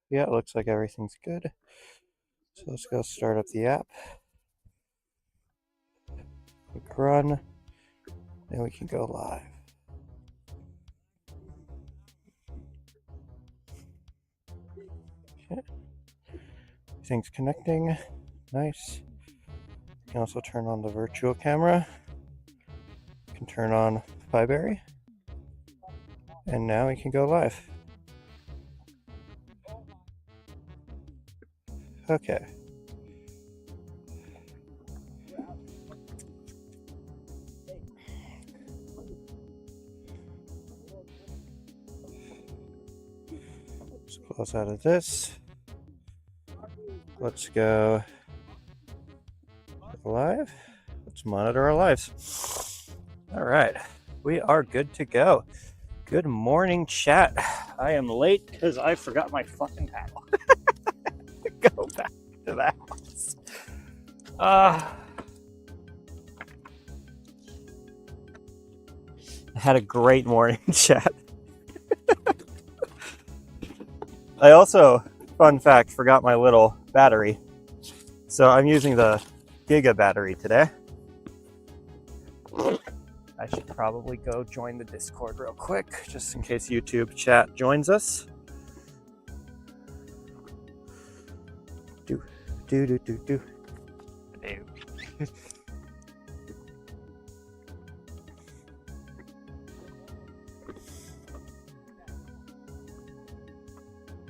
Yeah, it looks like everything's good. So let's go start up the app. Click run, then we can go live. Okay. Everything's connecting. Nice. You can also turn on the virtual camera. You can turn on Fiberry. And now we can go live. Okay. Let's close out of this. Let's go live. Let's monitor our lives. All right, we are good to go. Good morning, chat. I am late because I forgot my fucking paddle. Go back to the house. I had a great morning, chat. I also, fun fact, forgot my little battery. So I'm using the Giga battery today. I should probably go join the Discord real quick, just in case YouTube chat joins us. Do.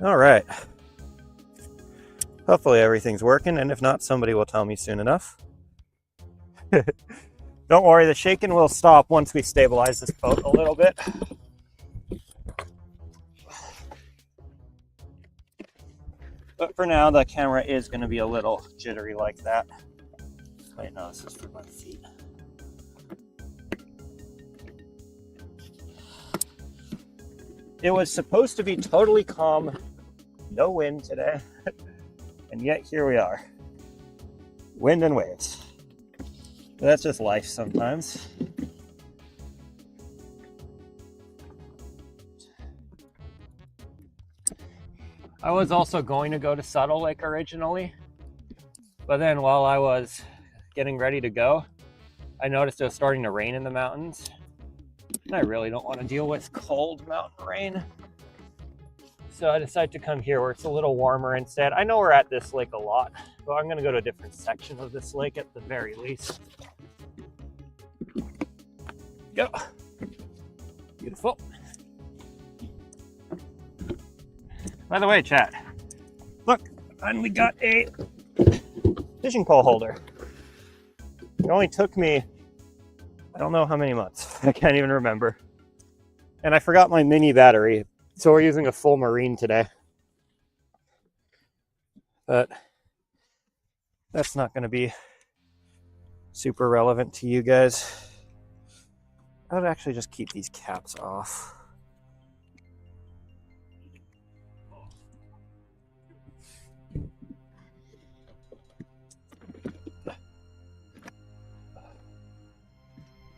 All right. Hopefully everything's working, and if not, somebody will tell me soon enough. Don't worry, the shaking will stop once we stabilize this boat a little bit. But for now, the camera is going to be a little jittery like that. Wait, no, this is for my feet. It was supposed to be totally calm, no wind today, and yet here we are. Wind and waves. But that's just life sometimes. I was also going to go to Subtle Lake originally, but then while I was getting ready to go, I noticed it was starting to rain in the mountains, and I really don't want to deal with cold mountain rain. So I decided to come here where it's a little warmer instead. I know we're at this lake a lot, but I'm going to go to a different section of this lake at the very least. Go. Beautiful. By the way, chat, look, I finally got a fishing pole holder. It only took me, I don't know how many months. I can't even remember. And I forgot my mini battery, so we're using a full marine today. But that's not going to be super relevant to you guys. I would actually just keep these caps off.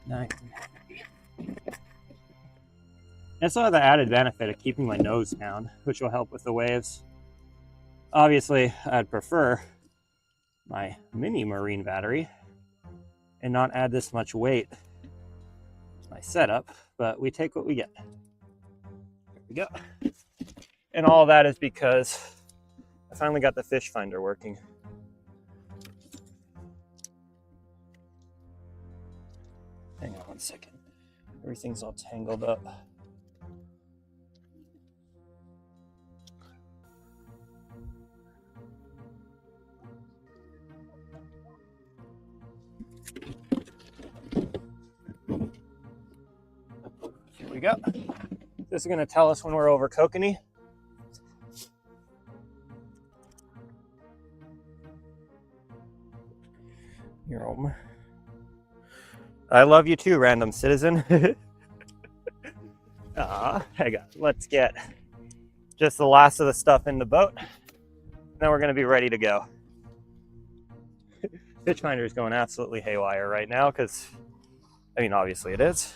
Nice. I still have the added benefit of keeping my nose down, which will help with the waves. Obviously, I'd prefer my mini marine battery and not add this much weight to my setup, but we take what we get. There we go. And all that is because I finally got the fish finder working. Hang on one second. Everything's all tangled up. Here we go. This is going to tell us when we're over Kokanee. You're home. I love you too, random citizen. Hang on. Let's get just the last of the stuff in the boat. Then we're going to be ready to go. Fish finder is going absolutely haywire right now because, I mean, obviously it is.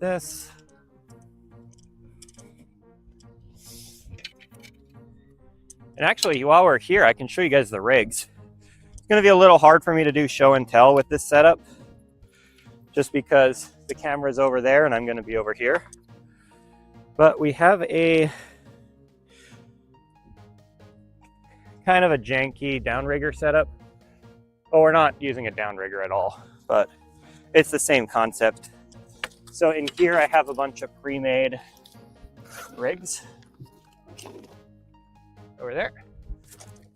this. And actually, while we're here, I can show you guys the rigs. It's going to be a little hard for me to do show and tell with this setup, just because the camera's over there and I'm going to be over here. But we have a kind of a janky downrigger setup. Well, we're not using a downrigger at all, but it's the same concept. So in here, I have a bunch of pre-made rigs over there.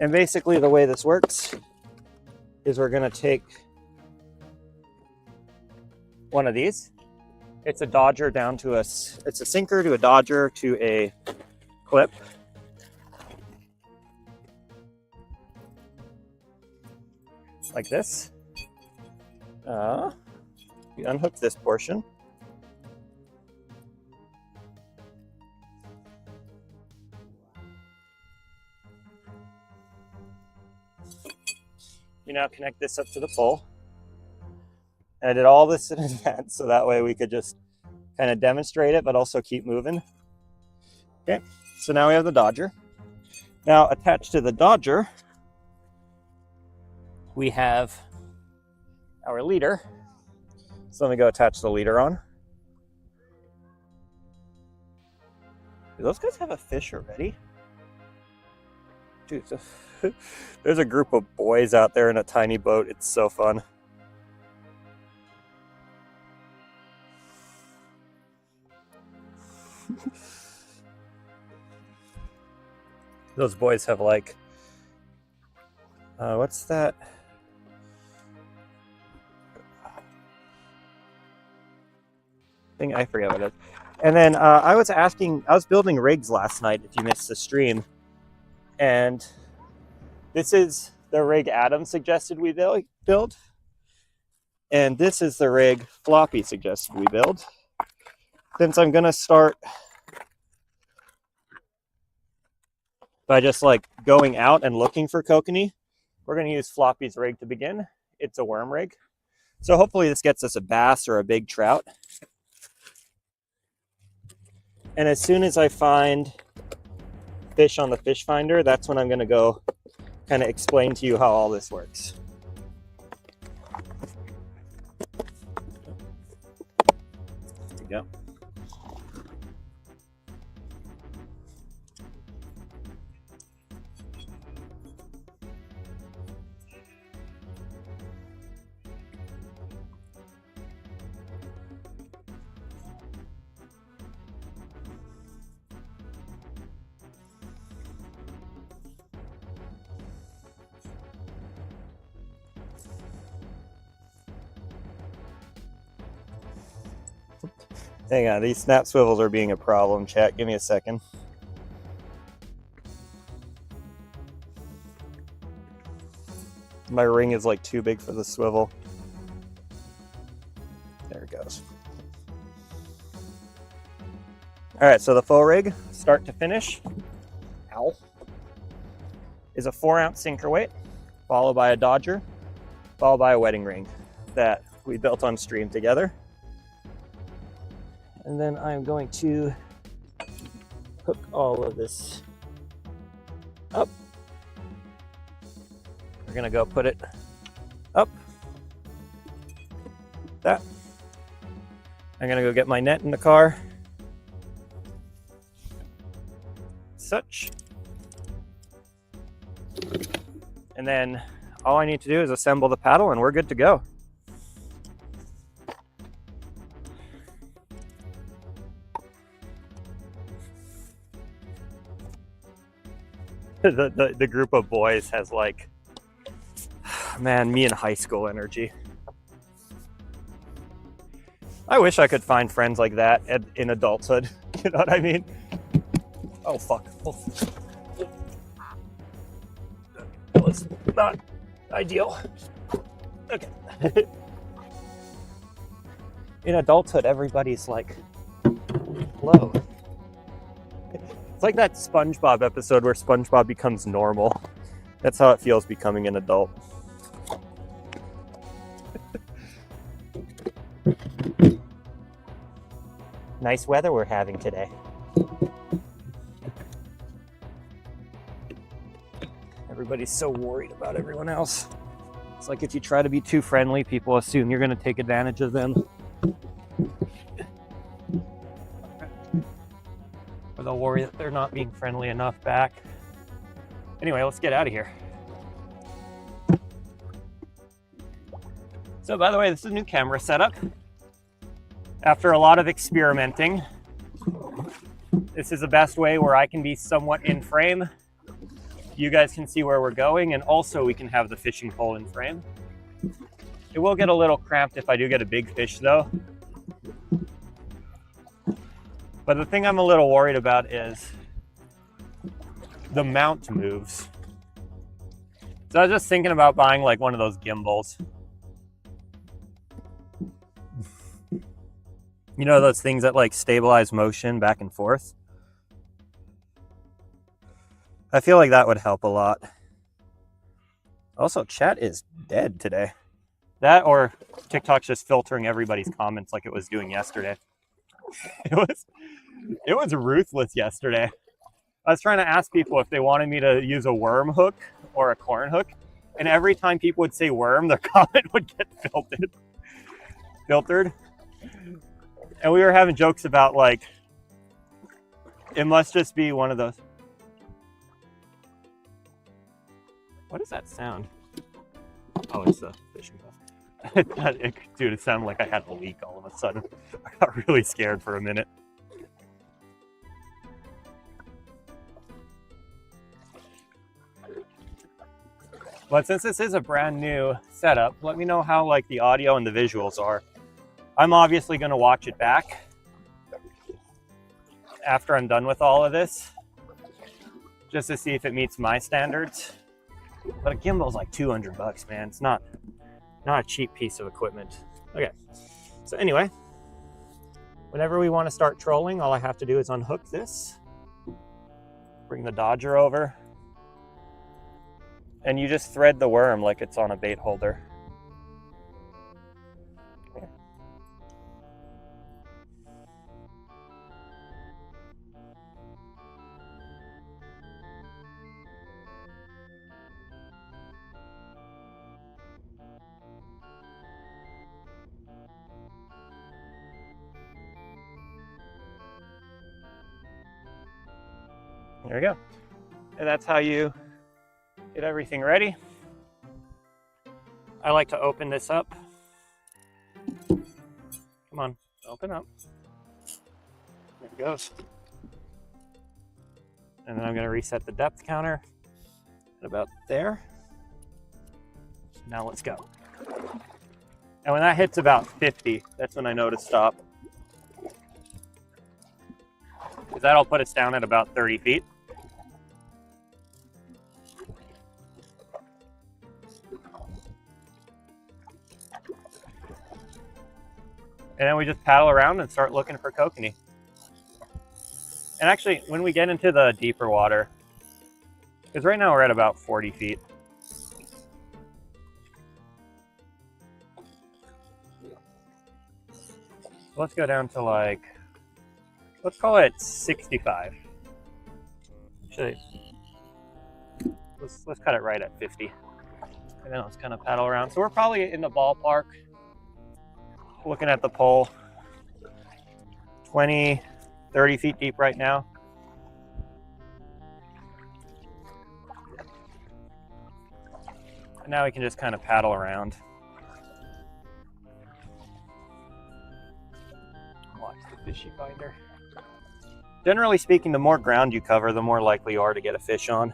And basically the way this works is we're going to take one of these. It's a dodger down to it's a sinker to a dodger to a clip. Like this. We unhook this portion. You now connect this up to the pole. And I did all this in advance, so that way we could just kind of demonstrate it, but also keep moving. Okay, so now we have the dodger. Now attached to the dodger, we have our leader. So let me go attach the leader on. Do those guys have a fish already? Dude, there's a group of boys out there in a tiny boat. It's so fun. Those boys have like, what's that? Thing, I forget what it is. And then I was building rigs last night, if you missed the stream. And this is the rig Adam suggested we build. And this is the rig Floppy suggested we build. Since I'm going to start by just like going out and looking for kokanee, we're going to use Floppy's rig to begin. It's a worm rig. So hopefully this gets us a bass or a big trout. And as soon as I find fish on the fish finder, that's when I'm going to go kind of explain to you how all this works. There we go. Hang on, these snap swivels are being a problem, chat. Give me a second. My ring is like too big for the swivel. There it goes. All right, so the full rig, start to finish, ow, is a 4-ounce sinker weight, followed by a dodger, followed by a wedding ring that we built on stream together. And then I'm going to hook all of this up. We're gonna go put it up. That. I'm gonna go get my net in the car. Such. And then all I need to do is assemble the paddle and we're good to go. The group of boys has like, man, me in high school energy. I wish I could find friends like that in adulthood. You know what I mean? Oh, fuck. Oh. That was not ideal. Okay. In adulthood, everybody's like, low. It's like that SpongeBob episode where SpongeBob becomes normal. That's how it feels becoming an adult. nice weather we're having today. Everybody's so worried about everyone else. It's like if you try to be too friendly, people assume you're going to take advantage of them. Or they'll worry that they're not being friendly enough back. Anyway, let's get out of here. So by the way, this is a new camera setup. After a lot of experimenting, this is the best way where I can be somewhat in frame. You guys can see where we're going, and also we can have the fishing pole in frame. It will get a little cramped if I do get a big fish though. But the thing I'm a little worried about is the mount moves. So I was just thinking about buying like one of those gimbals. You know those things that like stabilize motion back and forth? I feel like that would help a lot. Also, chat is dead today. That or TikTok's just filtering everybody's comments like it was doing yesterday. It was ruthless yesterday. I was trying to ask people if they wanted me to use a worm hook or a corn hook, and every time people would say worm, their comment would get filtered. And we were having jokes about like, it must just be one of those. What is that sound? Oh, it's the fishing pole. Dude, it sounded like I had a leak all of a sudden. I got really scared for a minute. But since this is a brand new setup, let me know how like the audio and the visuals are. I'm obviously going to watch it back after I'm done with all of this, just to see if it meets my standards. But a gimbal's like 200 bucks, man. It's not a cheap piece of equipment. Okay, so anyway, whenever we want to start trolling, all I have to do is unhook this, bring the Dodger over, and you just thread the worm like it's on a bait holder. There we go. And that's how you get everything ready. I like to open this up. Come on, open up. There it goes. And then I'm going to reset the depth counter at about there. Now let's go. And when that hits about 50, that's when I know to stop. Because that'll put us down at about 30 feet. And then we just paddle around and start looking for kokanee. And actually, when we get into the deeper water, because right now we're at about 40 feet. Let's go down to like, let's call it 65. Actually, let's cut it right at 50. And then let's kind of paddle around. So we're probably in the ballpark, looking at the pole, 20, 30 feet deep right now. And now we can just kind of paddle around. Watch the fishy finder. Generally speaking, the more ground you cover, the more likely you are to get a fish on.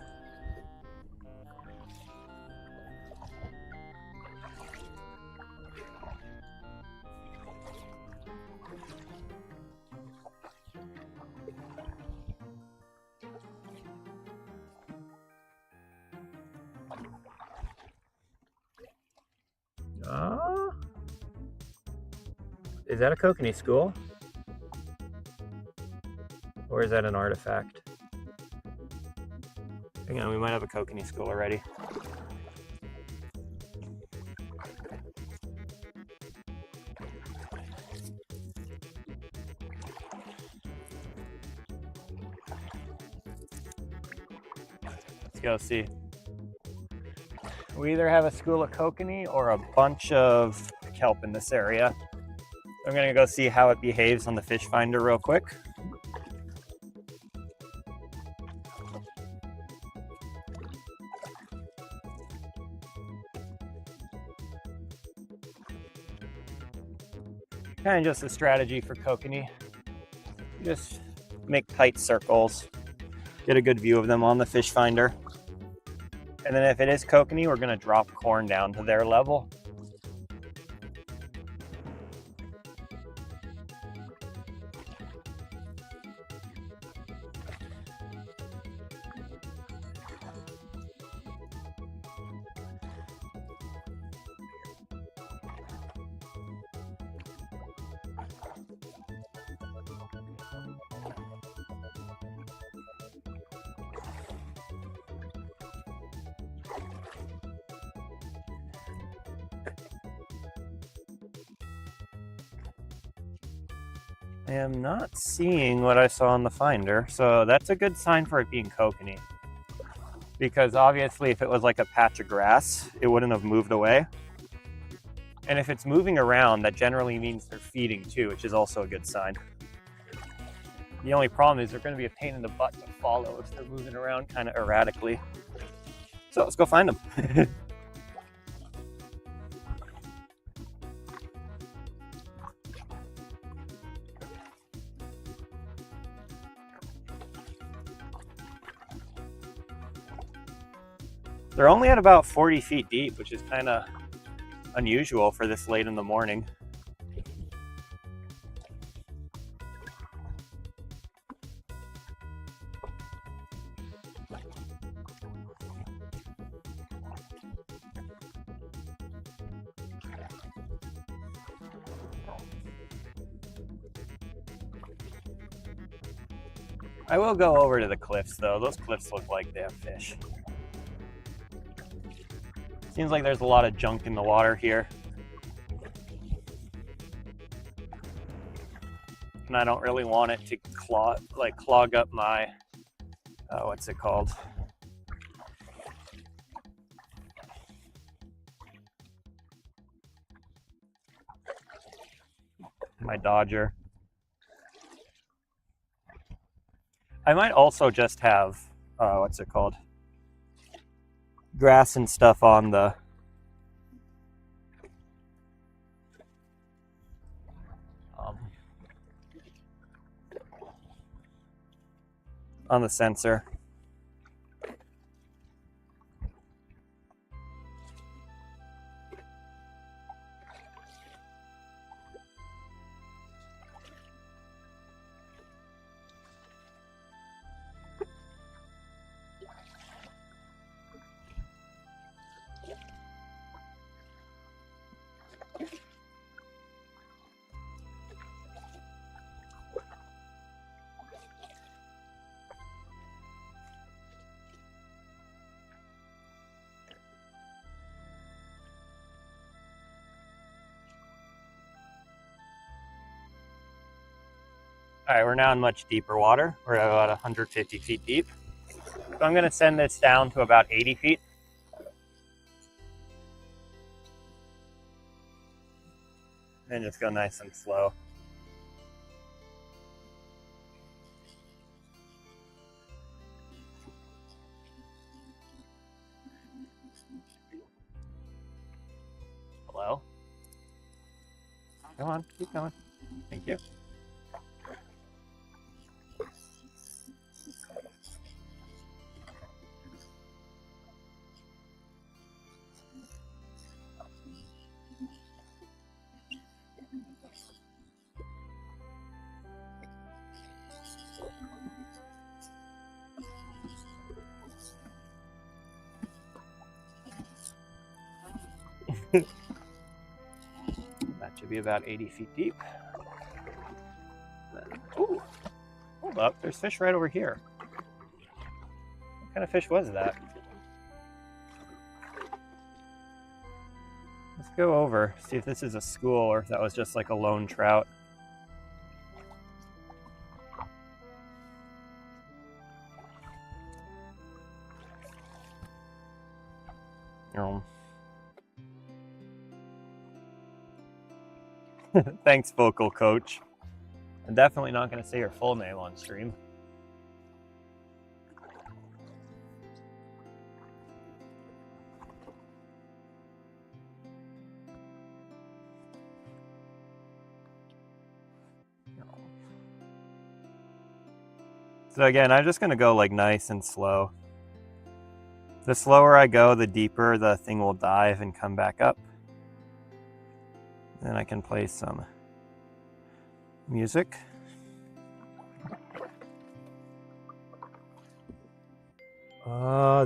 Is that a kokanee school? Or is that an artifact? Hang on, we might have a kokanee school already. go see. We either have a school of kokanee or a bunch of kelp in this area. I'm gonna go see how it behaves on the fish finder real quick. Kind of just a strategy for kokanee. Just make tight circles, get a good view of them on the fish finder. And then if it is kokanee, we're gonna drop corn down to their level. I am not seeing what I saw on the finder, so that's a good sign for it being kokanee. Because obviously if it was like a patch of grass, it wouldn't have moved away. And if it's moving around, that generally means they're feeding too, which is also a good sign. The only problem is they're going to be a pain in the butt to follow if they're moving around kind of erratically. So let's go find them. They're only at about 40 feet deep, which is kind of unusual for this late in the morning. I will go over to the cliffs though. Those cliffs look like they have fish. Seems like there's a lot of junk in the water here. And I don't really want it to clog up my, what's it called? My Dodger. I might also just have, what's it called? Grass and stuff on the sensor. All right, we're now in much deeper water. We're at about 150 feet deep. So I'm gonna send this down to about 80 feet. And just go nice and slow. Hello? Come on, keep going. Thank you. That should be about 80 feet deep. Ooh, hold up, there's fish right over here. What kind of fish was that? Let's go over, see if this is a school or if that was just like a lone trout. Thanks, vocal coach. I'm definitely not going to say your full name on stream. So again, I'm just going to go like nice and slow. The slower I go, the deeper the thing will dive and come back up. Then I can play some music.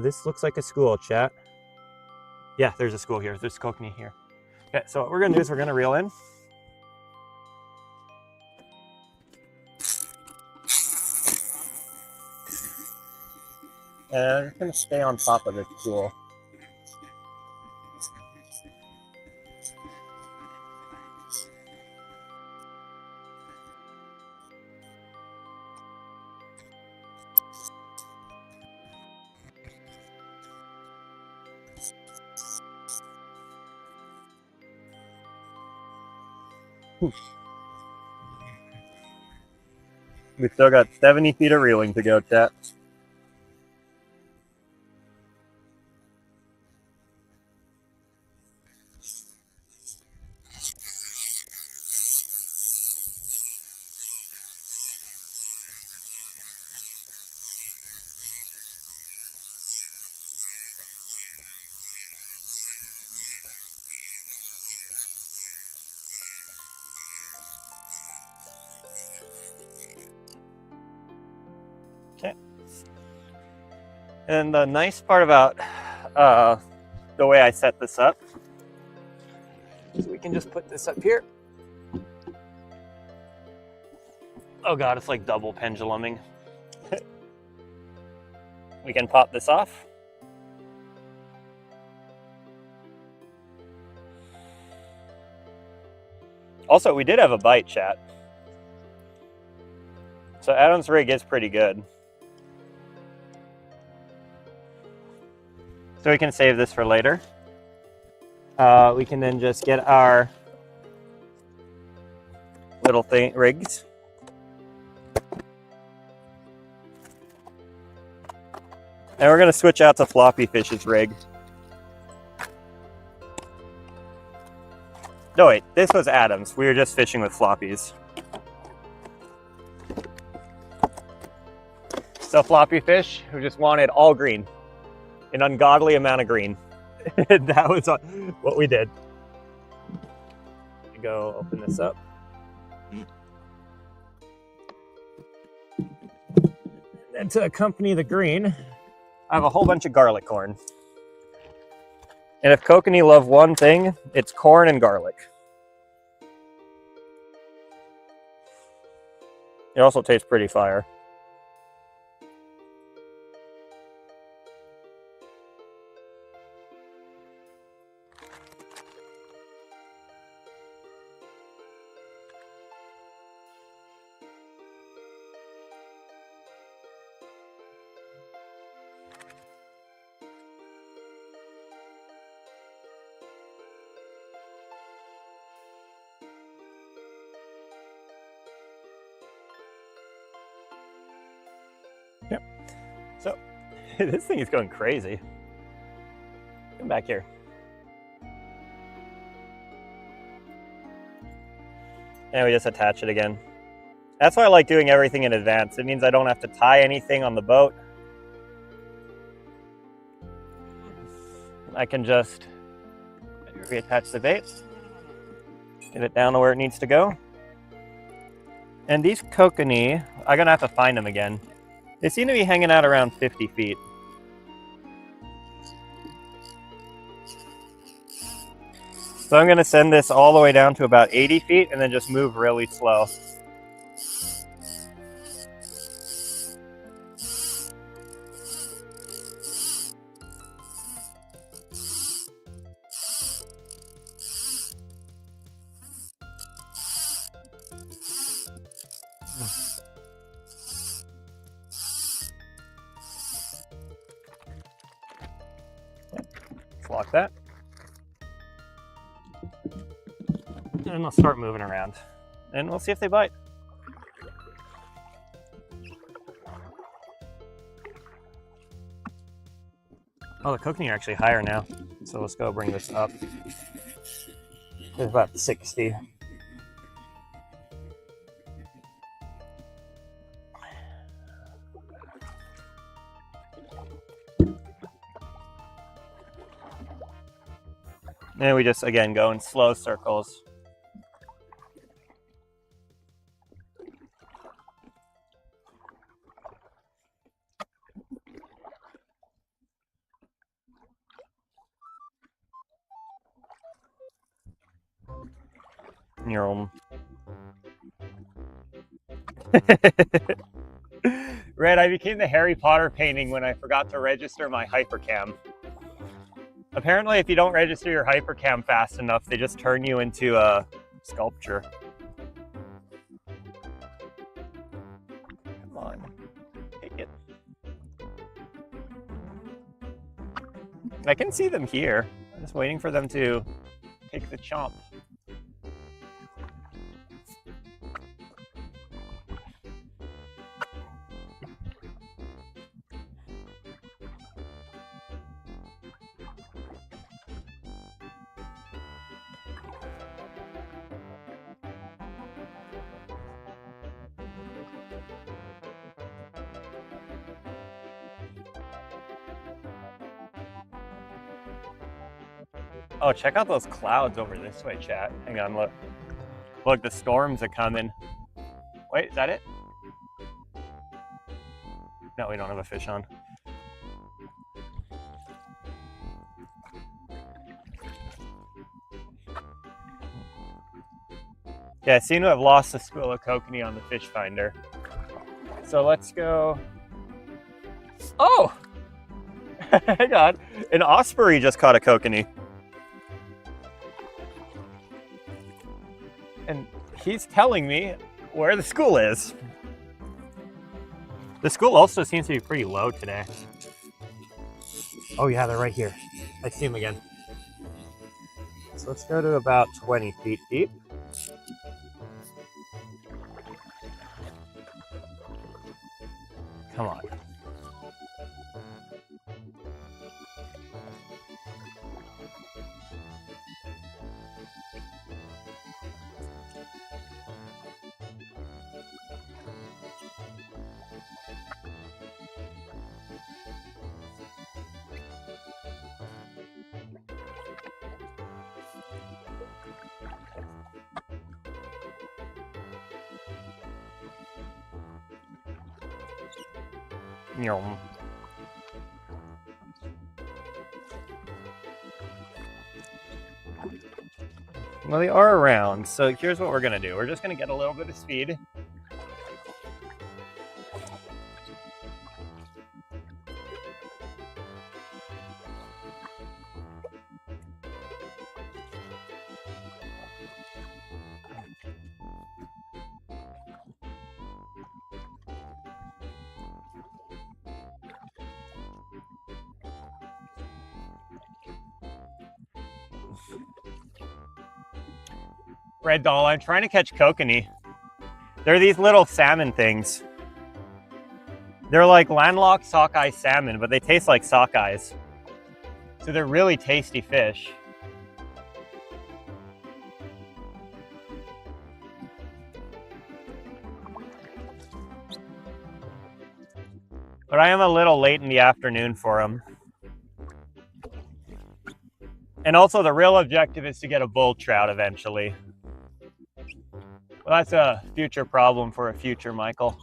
This looks like a school, chat. Yeah, there's a school here. There's Kokanee here. Okay, so what we're going to do is we're going to reel in. And I'm just going to stay on top of the school. We've still got 70 feet of reeling to go, chat. Okay. And the nice part about the way I set this up is we can just put this up here. Oh God, it's like double penduluming. We can pop this off. Also, we did have a bite, chat. So Adam's rig is pretty good. So we can save this for later. We can then just get our little rigs. And we're going to switch out to Floppy Fish's rig. No, wait, this was Adam's. We were just fishing with floppies. So Floppy Fish, who just wanted all green. An ungodly amount of green. That was what we did. Go open this up. And to accompany the green, I have a whole bunch of garlic corn. And if Kokanee love one thing, it's corn and garlic. It also tastes pretty fire. Yep. So this thing is going crazy. Come back here. And we just attach it again. That's why I like doing everything in advance. It means I don't have to tie anything on the boat. I can just reattach the bait, get it down to where it needs to go. And these Kokanee, I'm gonna have to find them again. They seem to be hanging out around 50 feet. So I'm gonna send this all the way down to about 80 feet and then just move really slow. Lock that. And they'll start moving around. And we'll see if they bite. Oh, the kokanee are actually higher now. So let's go bring this up. It's about 60. And we just, again, go in slow circles. Red, I became the Harry Potter painting when I forgot to register my hypercam. Apparently, if you don't register your hypercam fast enough, they just turn you into a sculpture. Come on, take it. I can see them here. I'm just waiting for them to take the chomp. Oh, check out those clouds over this way, chat. Hang on, look. Look, the storms are coming. Wait, is that it? No, we don't have a fish on. Yeah, I seem to have lost the school of kokanee on the fish finder. So let's go. Oh! Hang on. An osprey just caught a kokanee. And he's telling me where the school is. The school also seems to be pretty low today. Oh yeah, they're right here. I see them again. So let's go to about 20 feet deep. Come on. Well, they are around, so here's what we're gonna do. We're just gonna get a little bit of speed. Red Doll, I'm trying to catch kokanee. They're these little salmon things. They're like landlocked sockeye salmon, but they taste like sockeyes. So they're really tasty fish. But I am a little late in the afternoon for them. And also the real objective is to get a bull trout eventually. Well, that's a future problem for a future Michael.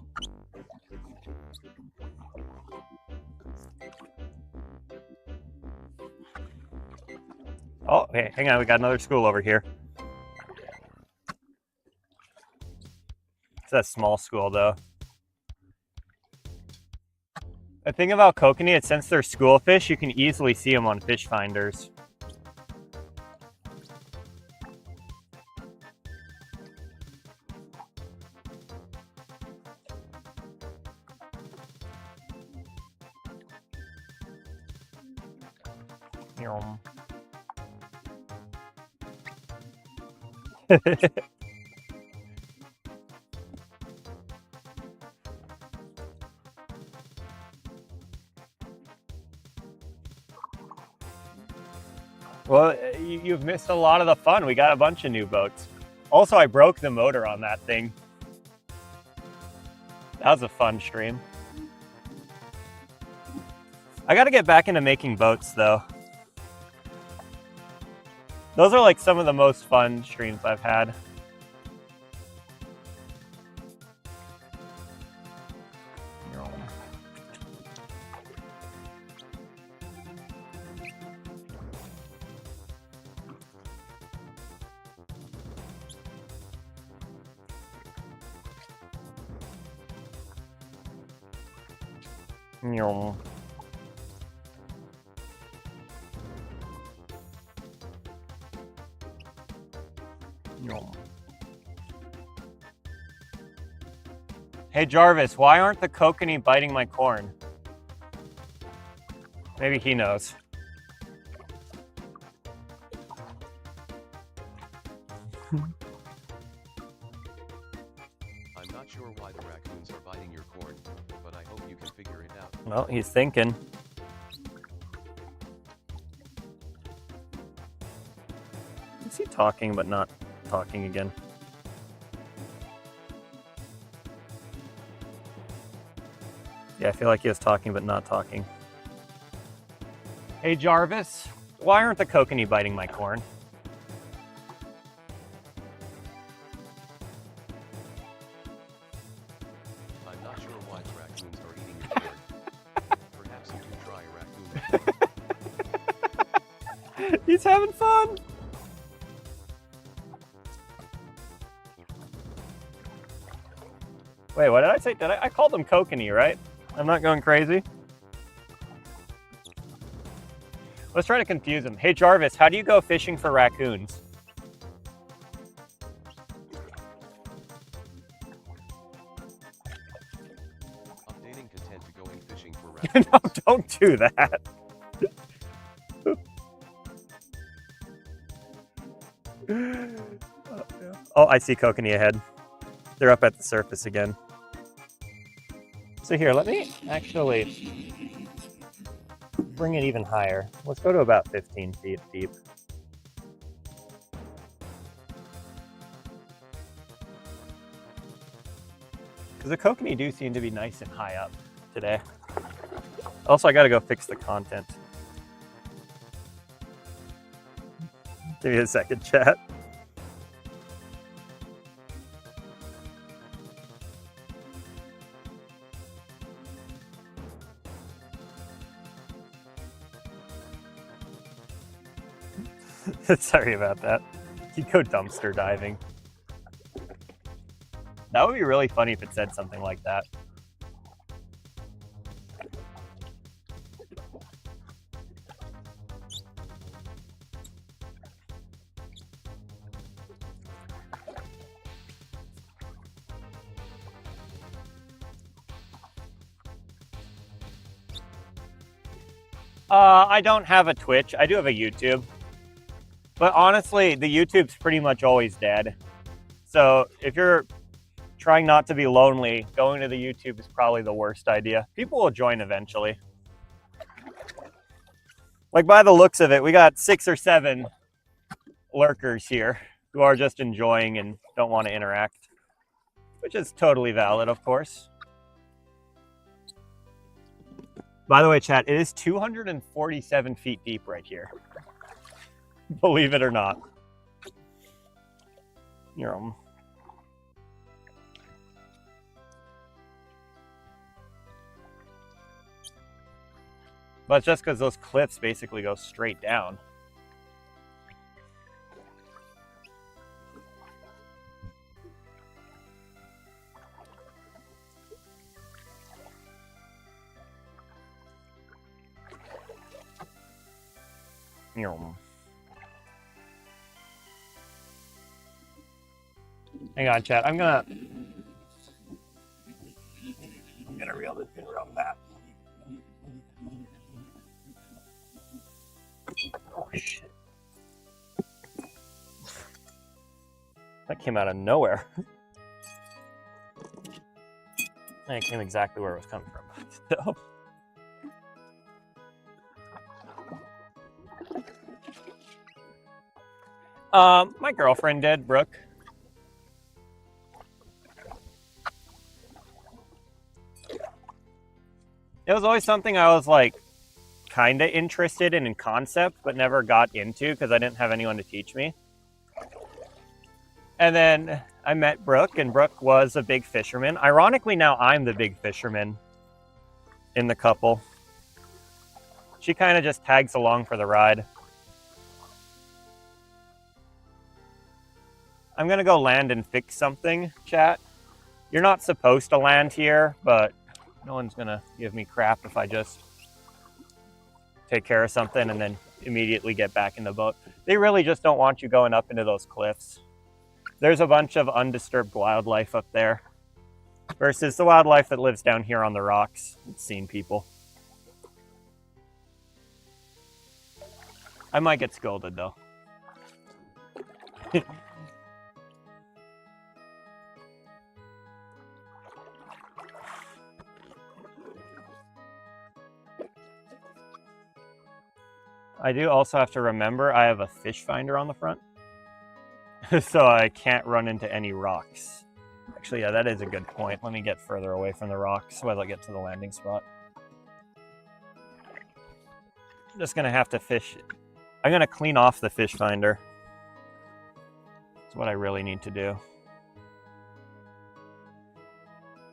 Oh, okay, hang on, we got another school over here. It's a small school though. The thing about kokanee is since they're school fish, you can easily see them on fish finders. Well, you've missed a lot of the fun. We got a bunch of new boats. Also, I broke the motor on that thing. That was a fun stream. I got to get back into making boats, though. Those are like some of the most fun streams I've had. Hey Jarvis, why aren't the kokanee biting my corn? Maybe he knows. I'm not sure why the raccoons are biting your corn, but I hope you can figure it out. Well, he's thinking. Is he talking but not talking again? Yeah, I feel like he was talking but not talking. Hey Jarvis, why aren't the kokanee biting my corn? I'm not sure why the raccoons are eating your corn. Perhaps you can try a raccoon. He's having fun! Wait, what did I say? I called him kokanee, right? I'm not going crazy. Let's try to confuse him. Hey Jarvis, how do you go fishing for raccoons? Updating content to going fishing for raccoons. No, don't do that. Oh, I see kokanee ahead. They're up at the surface again. So here, let me actually bring it even higher. Let's go to about 15 feet deep. Because the kokanee do seem to be nice and high up today. Also, I gotta go fix the content. Give me a second, chat. Sorry about that. You go dumpster diving. That would be really funny if it said something like that. I don't have a Twitch. I do have a YouTube. But honestly, the YouTube's pretty much always dead. So if you're trying not to be lonely, going to the YouTube is probably the worst idea. People will join eventually. Like by the looks of it, we got 6 or 7 lurkers here who are just enjoying and don't want to interact, which is totally valid, of course. By the way, chat, it is 247 feet deep right here. Believe it or not. But it's just because those cliffs basically go straight down. Hang on, chat. I'm gonna reel this in real fast. Oh shit. That came out of nowhere. And it came exactly where it was coming from. So, my girlfriend did, Brooke. It was always something I was like kind of interested in concept, but never got into because I didn't have anyone to teach me. And then I met Brooke, and Brooke was a big fisherman. Ironically, now I'm the big fisherman in the couple. She kind of just tags along for the ride. I'm going to go land and fix something, chat. You're not supposed to land here, but no one's going to give me crap if I just take care of something and then immediately get back in the boat. They really just don't want you going up into those cliffs. There's a bunch of undisturbed wildlife up there versus the wildlife that lives down here on the rocks. It's seen people. I might get scolded though. I do also have to remember I have a fish finder on the front. So I can't run into any rocks. Actually, yeah, that is a good point. Let me get further away from the rocks while I get to the landing spot. I'm just gonna have to fish. I'm gonna clean off the fish finder. That's what I really need to do.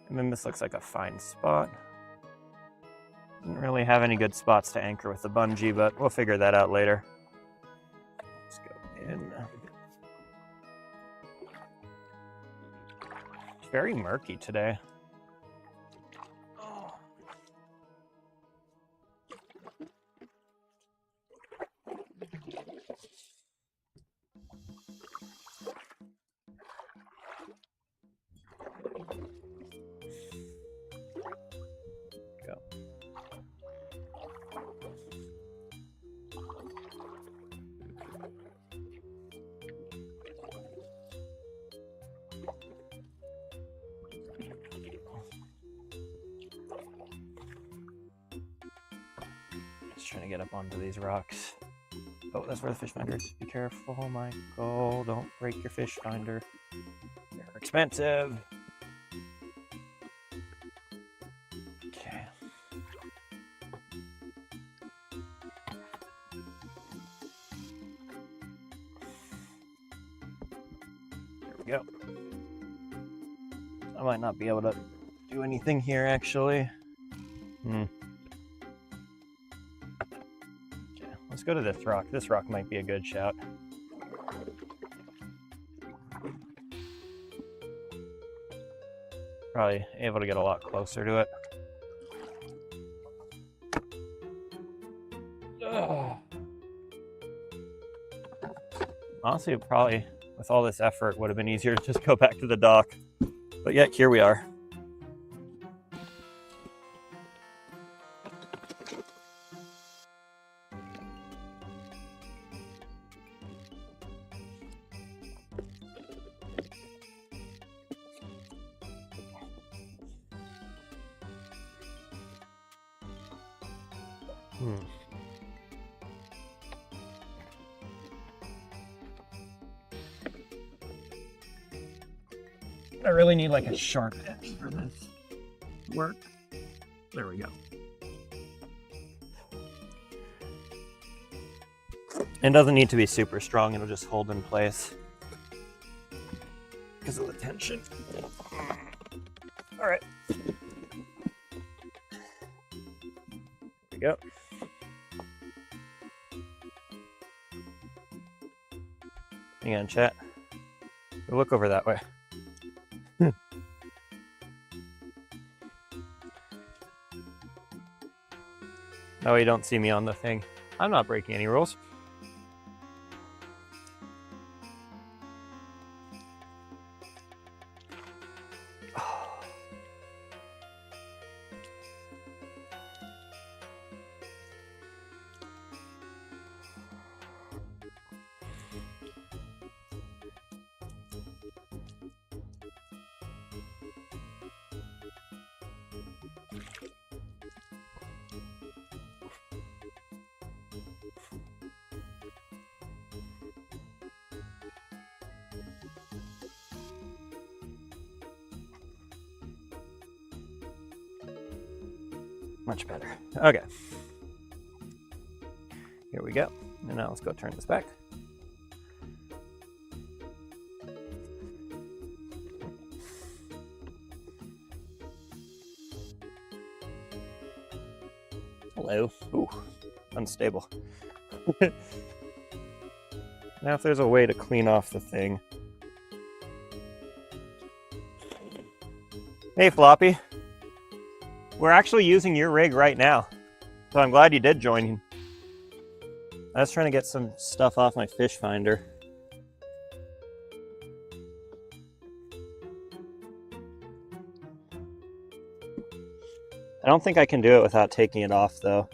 And then this looks like a fine spot. Didn't really have any good spots to anchor with the bungee, but we'll figure that out later. Let's go in. It's very murky today. Oh. Go. Just trying to get up onto these rocks. Oh, that's where the fish finder is. Be careful, Michael. Don't break your fish finder. They're expensive. Okay. There we go. I might not be able to do anything here, actually. Let's go to this rock. This rock might be a good shout. Probably able to get a lot closer to it. Ugh. Honestly, probably with all this effort would have been easier to just go back to the dock. But yet, here we are. I really need like a sharp edge for this to work. There we go. It doesn't need to be super strong, it'll just hold in place because of the tension. All right. There we go. Hang on, chat. We'll look over that way. Oh, you don't see me on the thing. I'm not breaking any rules. Much better. Okay. Here we go. And now let's go turn this back. Hello. Ooh, unstable. Now if there's a way to clean off the thing. Hey Floppy. We're actually using your rig right now. So I'm glad you did join. I was trying to get some stuff off my fish finder. I don't think I can do it without taking it off though.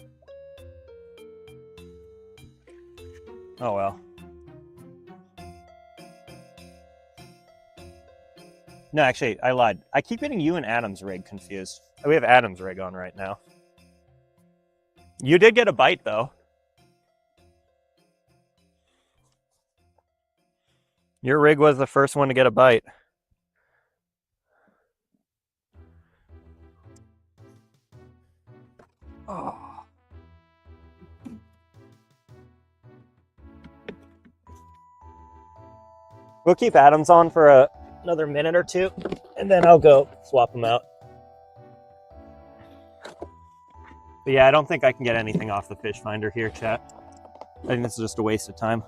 Oh well. No, actually, I lied. I keep getting you and Adam's rig confused. We have Adam's rig on right now. You did get a bite though. Your rig was the first one to get a bite. Oh. We'll keep Adam's on for another minute or two, and then I'll go swap them out. But yeah, I don't think I can get anything off the fish finder here, chat. I think this is just a waste of time.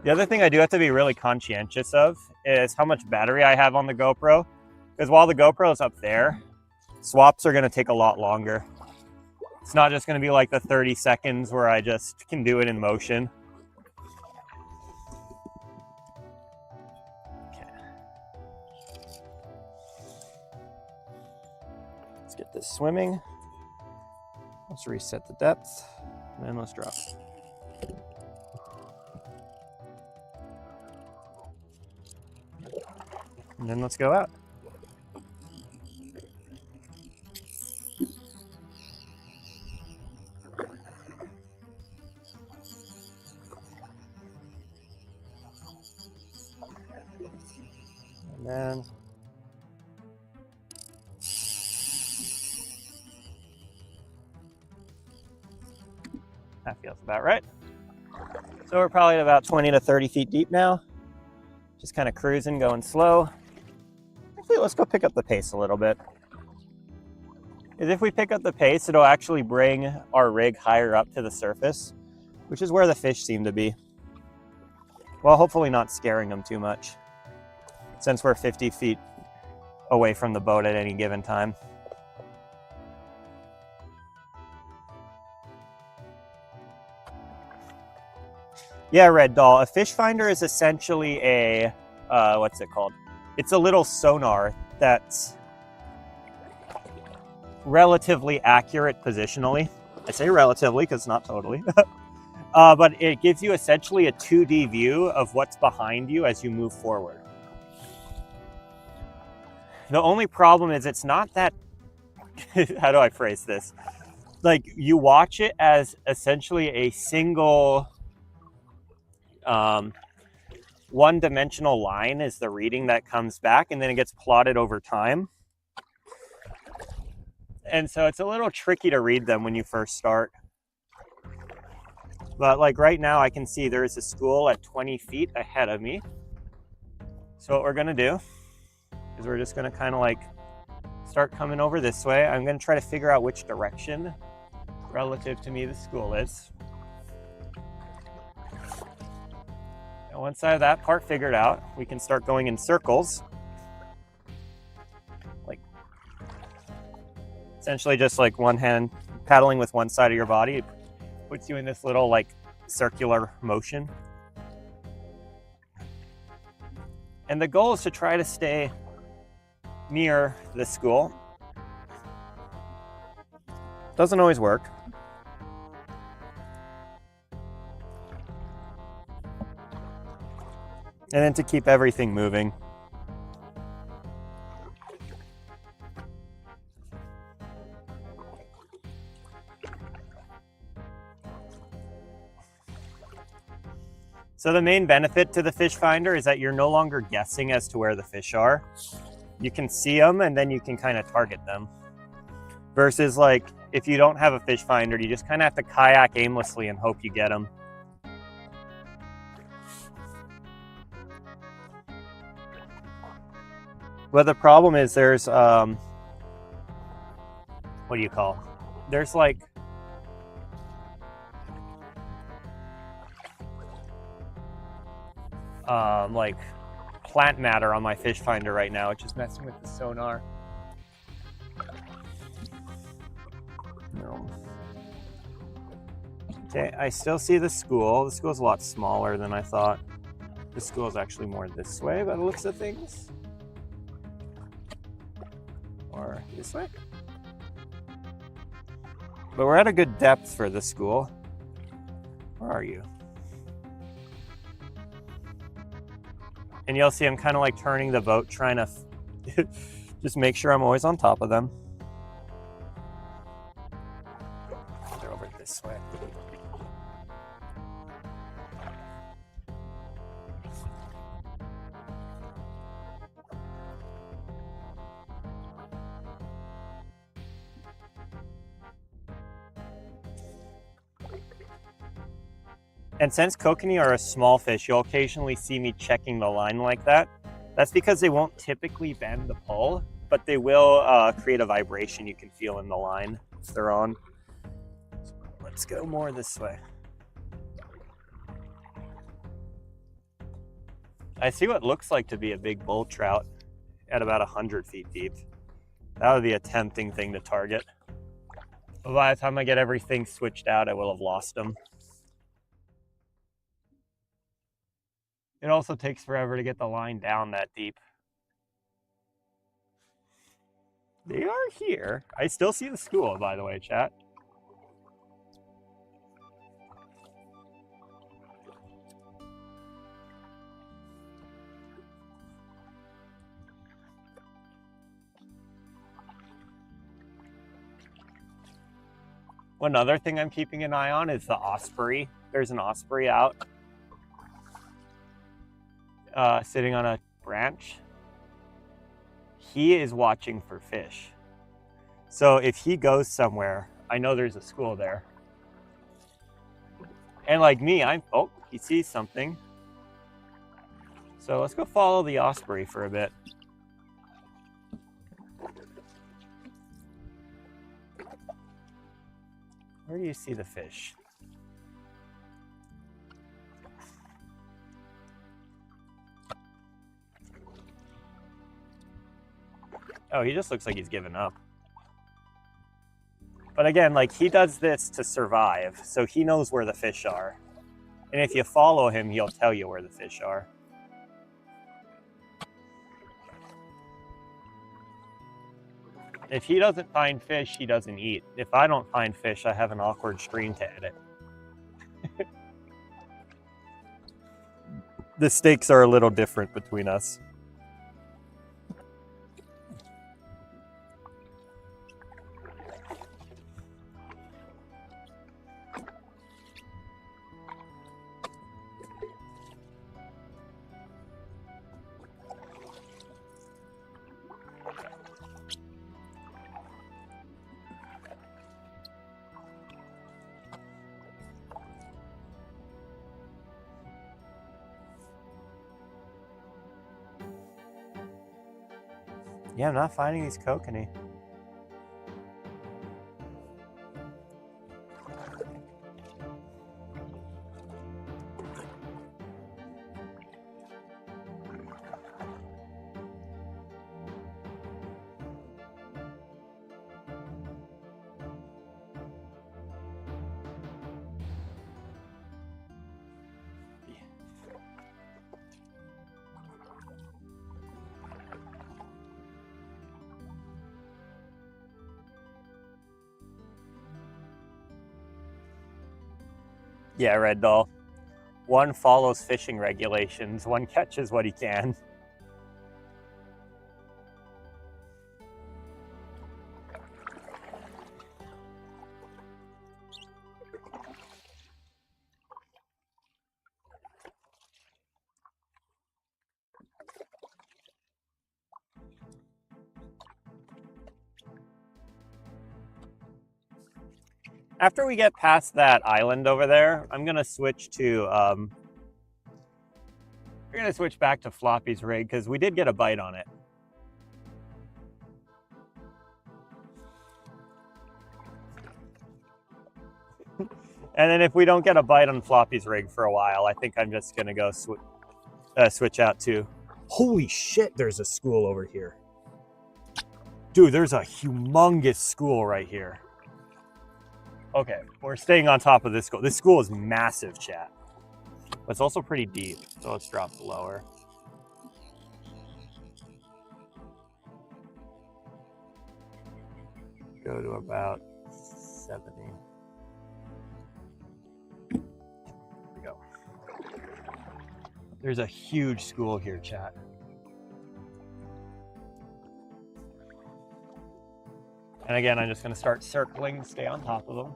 The other thing I do have to be really conscientious of is how much battery I have on the GoPro. Because while the GoPro is up there, swaps are going to take a lot longer. It's not just going to be like the 30 seconds where I just can do it in motion. Okay. Let's get this swimming. Let's reset the depth, and then let's drop. And then let's go out. And then that feels about right. So we're probably at about 20 to 30 feet deep now. Just kind of cruising, going slow. Actually, let's go pick up the pace a little bit. Because if we pick up the pace, it'll actually bring our rig higher up to the surface, which is where the fish seem to be. Well, hopefully not scaring them too much, since we're 50 feet away from the boat at any given time. Yeah, Red Doll, a fish finder is essentially a, what's it called? It's a little sonar that's relatively accurate positionally. I say relatively because it's not totally. But it gives you essentially a 2D view of what's behind you as you move forward. The only problem is it's not that, how do I phrase this? Like, you watch it as essentially a single one-dimensional line is the reading that comes back, and then it gets plotted over time. And so it's a little tricky to read them when you first start. But like right now I can see there is a school at 20 feet ahead of me. So what we're gonna do is we're just gonna kind of like start coming over this way. I'm gonna try to figure out which direction relative to me the school is. And once I have that part figured out, we can start going in circles. Like essentially just like one hand paddling with one side of your body. It puts you in this little like circular motion. And the goal is to try to stay near the school. Doesn't always work. And then to keep everything moving. So So the main benefit to the fish finder is that you're no longer guessing as to where the fish are. You can see them and then you can kind of target them. Versus like if you don't have a fish finder, you just kind of have to kayak aimlessly and hope you get them. But the problem is there's, what do you call? There's like plant matter on my fish finder right now. It's just messing with the sonar. No. Okay, I still see the school. The school's a lot smaller than I thought. The school's actually more this way by the looks of things. Or this way. But we're at a good depth for the school. Where are you? And you'll see I'm kind of like turning the boat, trying to just make sure I'm always on top of them. They're over this way. And since kokanee are a small fish, you'll occasionally see me checking the line like that. That's because they won't typically bend the pull, but they will create a vibration you can feel in the line if they're on. Let's go more this way. I see what looks like to be a big bull trout at about 100 feet deep. That would be a tempting thing to target. But by the time I get everything switched out, I will have lost them. It also takes forever to get the line down that deep. They are here. I still see the school, by the way, chat. One other thing I'm keeping an eye on is the osprey. There's an osprey out. Sitting on a branch. He is watching for fish. So if he goes somewhere, I know there's a school there. And like me, oh, he sees something. So let's go follow the osprey for a bit. Where do you see the fish? Oh, he just looks like he's given up. But again, like he does this to survive, so he knows where the fish are. And if you follow him, he'll tell you where the fish are. If he doesn't find fish, he doesn't eat. If I don't find fish, I have an awkward stream to edit. The stakes are a little different between us. Yeah, I'm not finding these kokanee. Yeah, Red Doll. One follows fishing regulations, one catches what he can. After we get past that island over there, I'm gonna switch to we're gonna switch back to Floppy's rig because we did get a bite on it. And then if we don't get a bite on Floppy's rig for a while, I think I'm just gonna go switch out to. Holy shit! There's a school over here, dude. There's a humongous school right here. Okay, we're staying on top of this school. This school is massive, chat. But it's also pretty deep, so let's drop lower. Go to about 70. There we go. There's a huge school here, chat. And again, I'm just going to start circling, stay on top of them.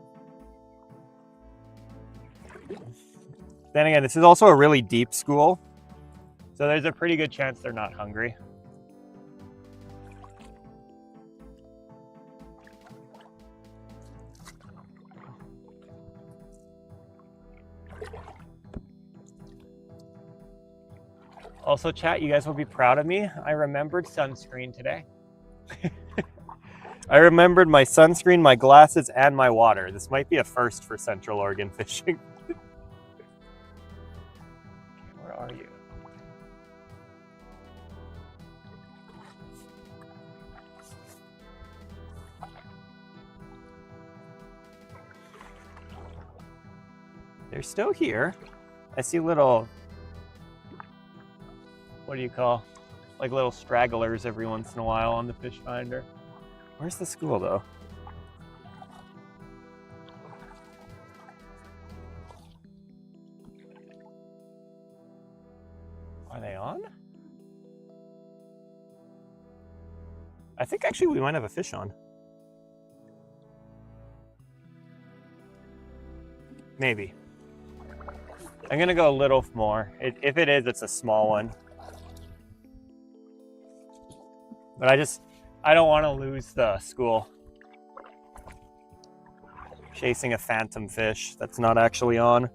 Then again, this is also a really deep school, so there's a pretty good chance they're not hungry. Also, chat, you guys will be proud of me. I remembered sunscreen today. I remembered my sunscreen, my glasses, and my water. This might be a first for Central Oregon fishing. Okay, where are you? They're still here. I see little, what do you call, like little stragglers every once in a while on the fish finder. Where's the school though? Are they on? I think actually we might have a fish on. Maybe. I'm gonna go a little more. If it is, it's a small one. But I don't want to lose the school. Chasing a phantom fish that's not actually on.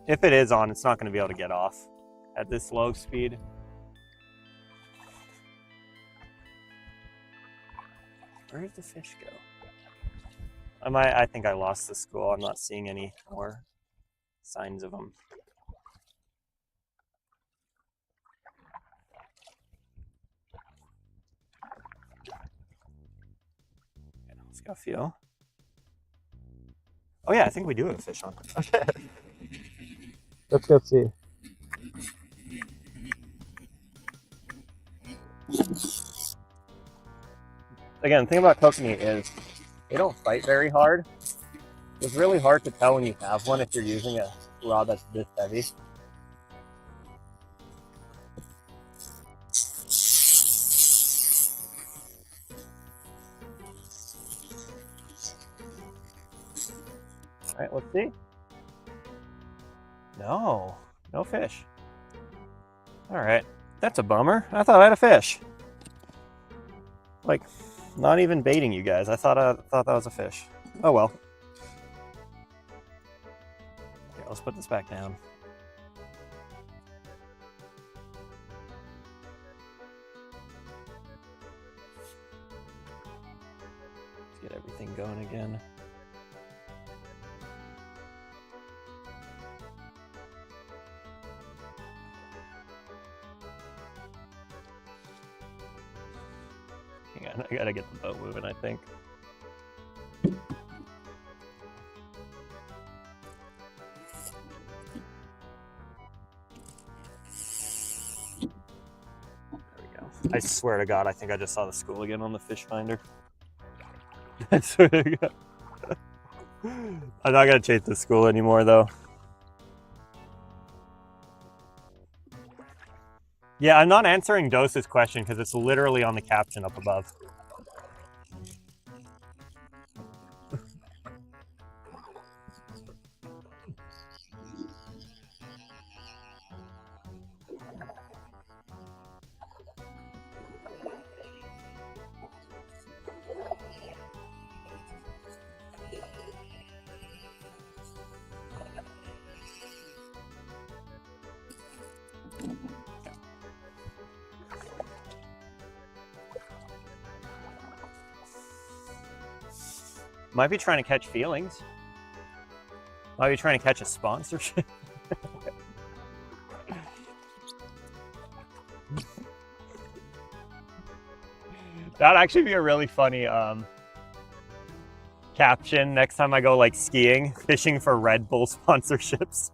If it is on, it's not going to be able to get off at this low speed. Where did the fish go? I think I lost the school. I'm not seeing any more signs of them. Let's go feel. Oh yeah, I think we do have a fish on. Okay. Let's go see. Again, the thing about kokanee is they don't fight very hard. It's really hard to tell when you have one if you're using a rod that's this heavy. All right, let's see. No fish. All right, that's a bummer. I thought I had a fish. Like, not even baiting you guys. I thought that was a fish. Oh well. Okay, let's put this back down. Let's get everything going again. Hang on, I gotta get the boat moving, I think. I swear to God, I think I just saw the school again on the fish finder. I swear to God. I'm not gonna chase the school anymore though. Yeah, I'm not answering Dose's question because it's literally on the caption up above. Might be trying to catch feelings. Might be trying to catch a sponsorship. That'd actually be a really funny caption next time I go like skiing, fishing for Red Bull sponsorships.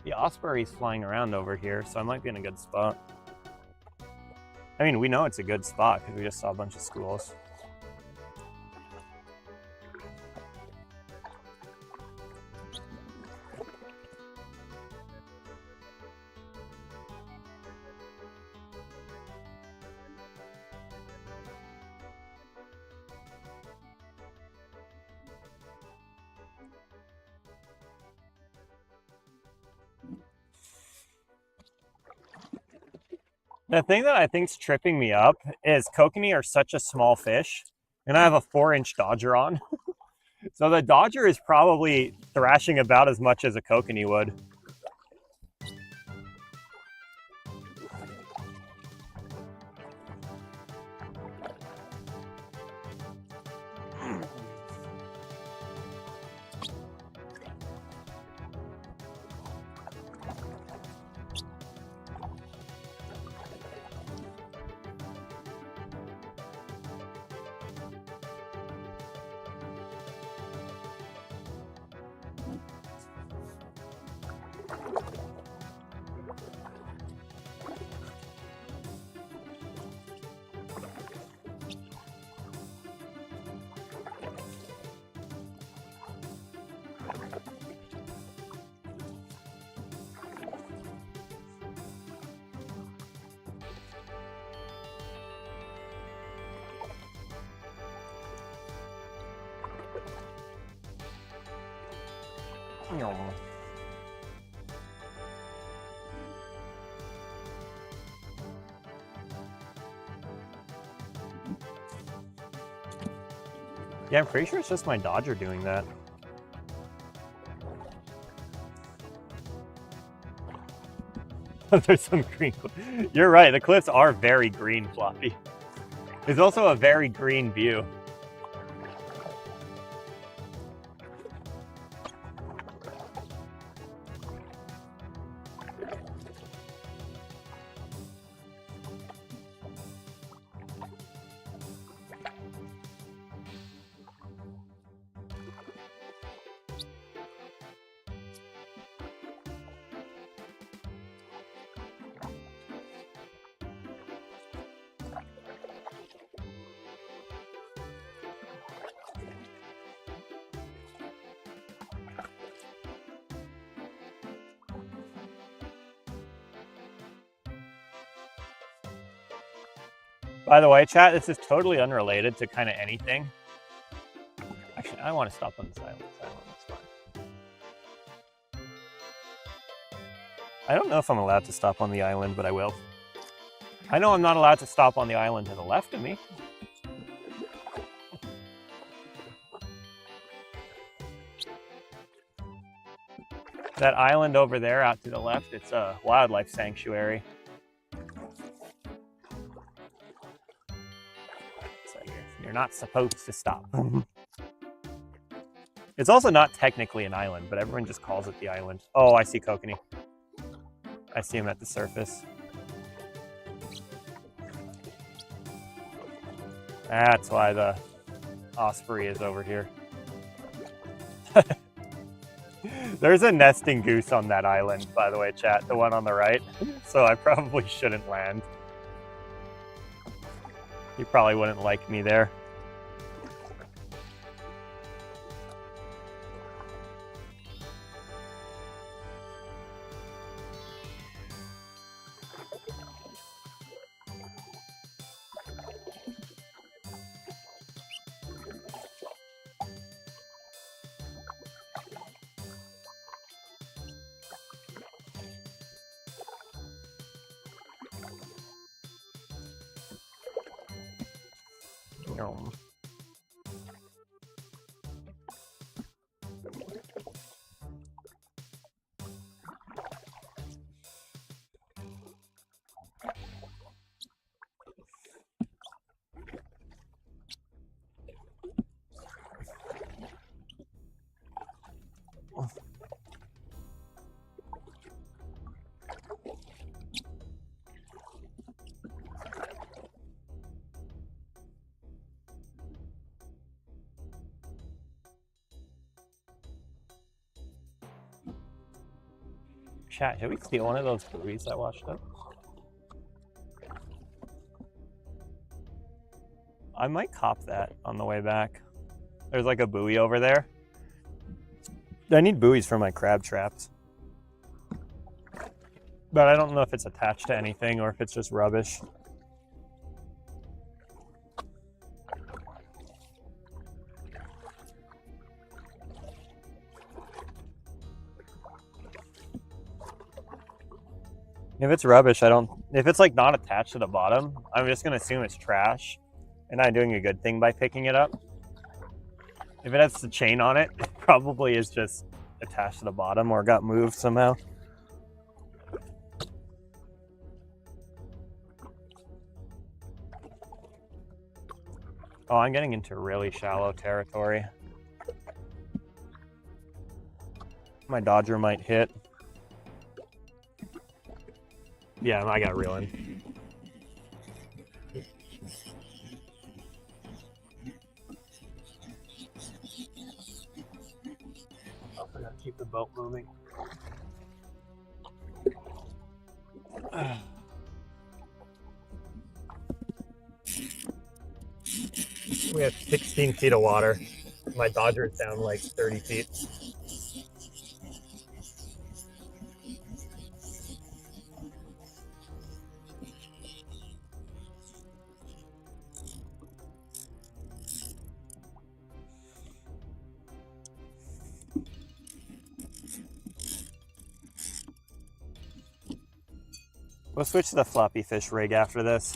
The osprey's flying around over here, so I might be in a good spot. I mean, we know it's a good spot because we just saw a bunch of schools. The thing that I think's tripping me up is kokanee are such a small fish, and I have a 4-inch dodger on. So the dodger is probably thrashing about as much as a kokanee would. Yeah, I'm pretty sure it's just my dodger doing that. There's some green. You're right, the cliffs are very green, Floppy. There's also a very green view. By the way, chat, this is totally unrelated to kind of anything. Actually, I want to stop on this island. This island is fine. I don't know if I'm allowed to stop on the island, but I will. I know I'm not allowed to stop on the island to the left of me. That island over there out to the left, it's a wildlife sanctuary. So you're not supposed to stop. It's also not technically an island, but everyone just calls it the island. Oh, I see Kokanee. I see him at the surface. That's why the osprey is over here. There's a nesting goose on that island, by the way, chat, the one on the right. So I probably shouldn't land. He probably wouldn't like me there. Chat, should we steal one of those buoys that washed up? I might cop that on the way back. There's like a buoy over there. I need buoys for my crab traps. But I don't know if it's attached to anything or if it's just rubbish. If it's rubbish, if it's like not attached to the bottom, I'm just gonna assume it's trash and I'm doing a good thing by picking it up. If it has the chain on it, it probably is just attached to the bottom or got moved somehow. Oh, I'm getting into really shallow territory. My Dodger might hit. Yeah, I got reeling. Oh, I gotta keep the boat moving. We have 16 feet of water. My Dodger's down like 30 feet. We'll switch to the floppy fish rig after this.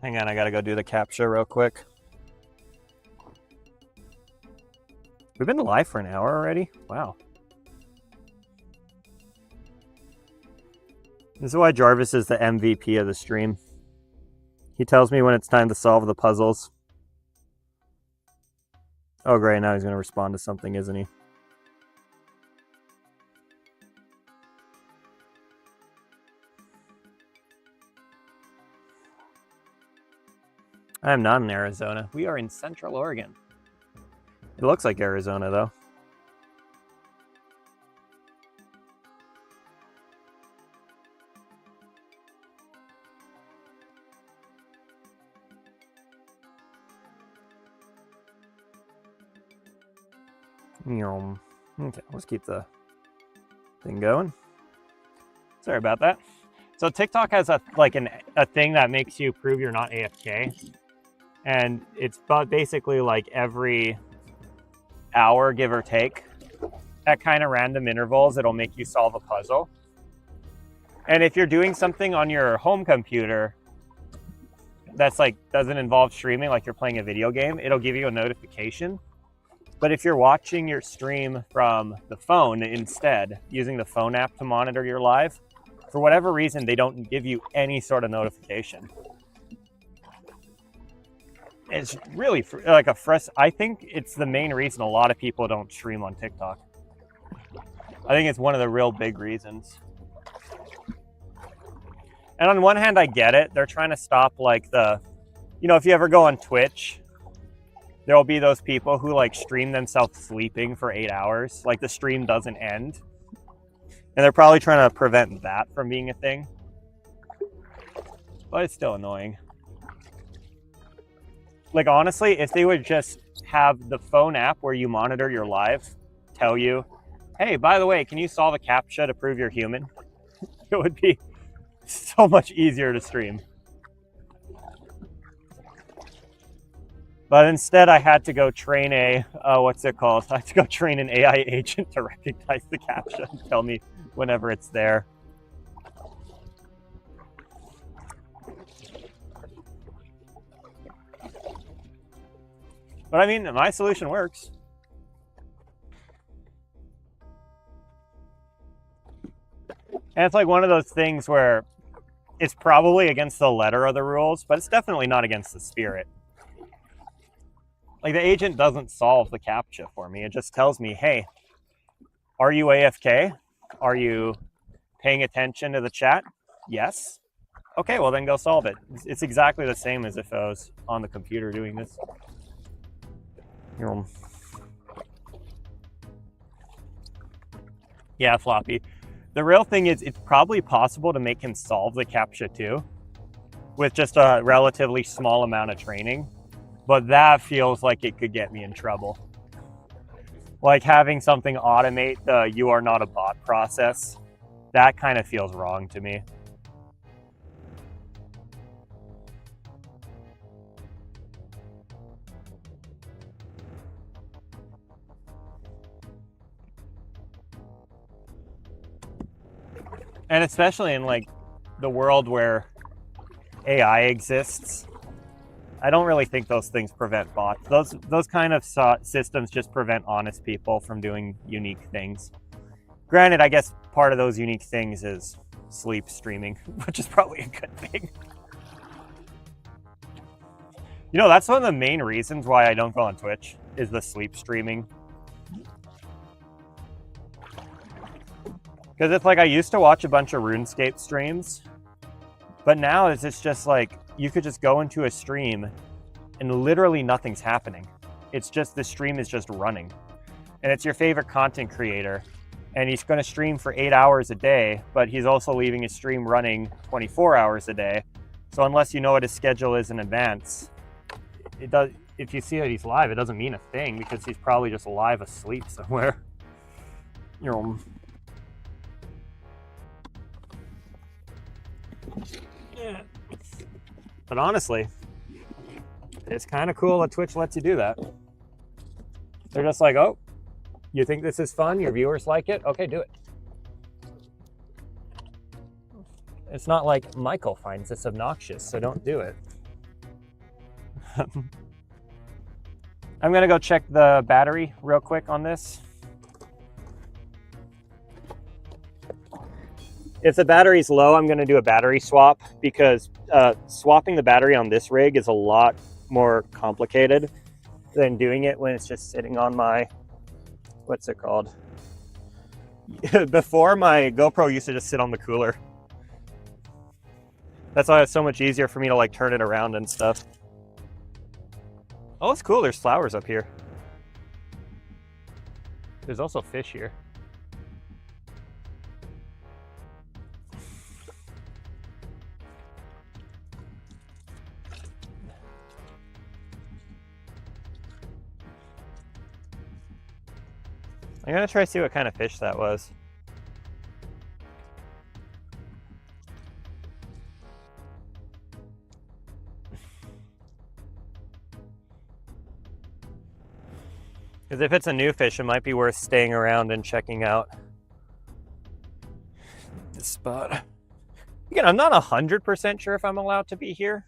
Hang on, I gotta go do the capture real quick. We've been live for an hour already? Wow. This is why Jarvis is the MVP of the stream. He tells me when it's time to solve the puzzles. Oh great, now he's gonna respond to something, isn't he? I am not in Arizona. We are in Central Oregon. It looks like Arizona, though. Okay, let's keep the thing going. Sorry about that. So TikTok has a thing that makes you prove you're not AFK. And it's basically like every hour, give or take, at kind of random intervals, it'll make you solve a puzzle. And if you're doing something on your home computer that's like doesn't involve streaming, like you're playing a video game, it'll give you a notification. But if you're watching your stream from the phone instead, using the phone app to monitor your live, for whatever reason, they don't give you any sort of notification. It's really like I think it's the main reason a lot of people don't stream on TikTok. I think it's one of the real big reasons. And on one hand, I get it. They're trying to stop like if you ever go on Twitch, there'll be those people who like stream themselves sleeping for 8 hours. Like the stream doesn't end. And they're probably trying to prevent that from being a thing. But it's still annoying. Like honestly, if they would just have the phone app where you monitor your live tell you, hey, by the way, can you solve a CAPTCHA to prove you're human? It would be so much easier to stream. But instead I had to go train I had to go train an AI agent to recognize the CAPTCHA and tell me whenever it's there. But I mean, my solution works. And it's like one of those things where it's probably against the letter of the rules, but it's definitely not against the spirit. Like the agent doesn't solve the CAPTCHA for me. It just tells me, hey, are you AFK? Are you paying attention to the chat? Yes. Okay, well then go solve it. It's exactly the same as if I was on the computer doing this. Yeah, Floppy. The real thing is it's probably possible to make him solve the CAPTCHA too with just a relatively small amount of training. But that feels like it could get me in trouble. Like having something automate the "you are not a bot" process, that kind of feels wrong to me. And especially in like the world where AI exists, I don't really think those things prevent bots. Those kind of systems just prevent honest people from doing unique things. Granted, I guess part of those unique things is sleep streaming, which is probably a good thing. You know, that's one of the main reasons why I don't go on Twitch, is the sleep streaming. Because it's like I used to watch a bunch of RuneScape streams, but now it's just like you could just go into a stream and literally nothing's happening. It's just the stream is just running. And it's your favorite content creator. And he's going to stream for 8 hours a day, but he's also leaving his stream running 24 hours a day. So unless you know what his schedule is in advance, if you see that he's live, it doesn't mean a thing because he's probably just live asleep somewhere. You know. Yeah. But honestly, it's kind of cool that Twitch lets you do that. They're just like, oh, you think this is fun? Your viewers like it? Okay, do it. It's not like Michael finds this obnoxious, so don't do it. I'm gonna go check the battery real quick on this. If the battery's low, I'm going to do a battery swap because swapping the battery on this rig is a lot more complicated than doing it when it's just sitting on my, what's it called? Before, my GoPro used to just sit on the cooler. That's why it's so much easier for me to like turn it around and stuff. Oh, it's cool. There's flowers up here. There's also fish here. I'm gonna try to see what kind of fish that was. Because if it's a new fish, it might be worth staying around and checking out this spot. Again, I'm not 100% sure if I'm allowed to be here,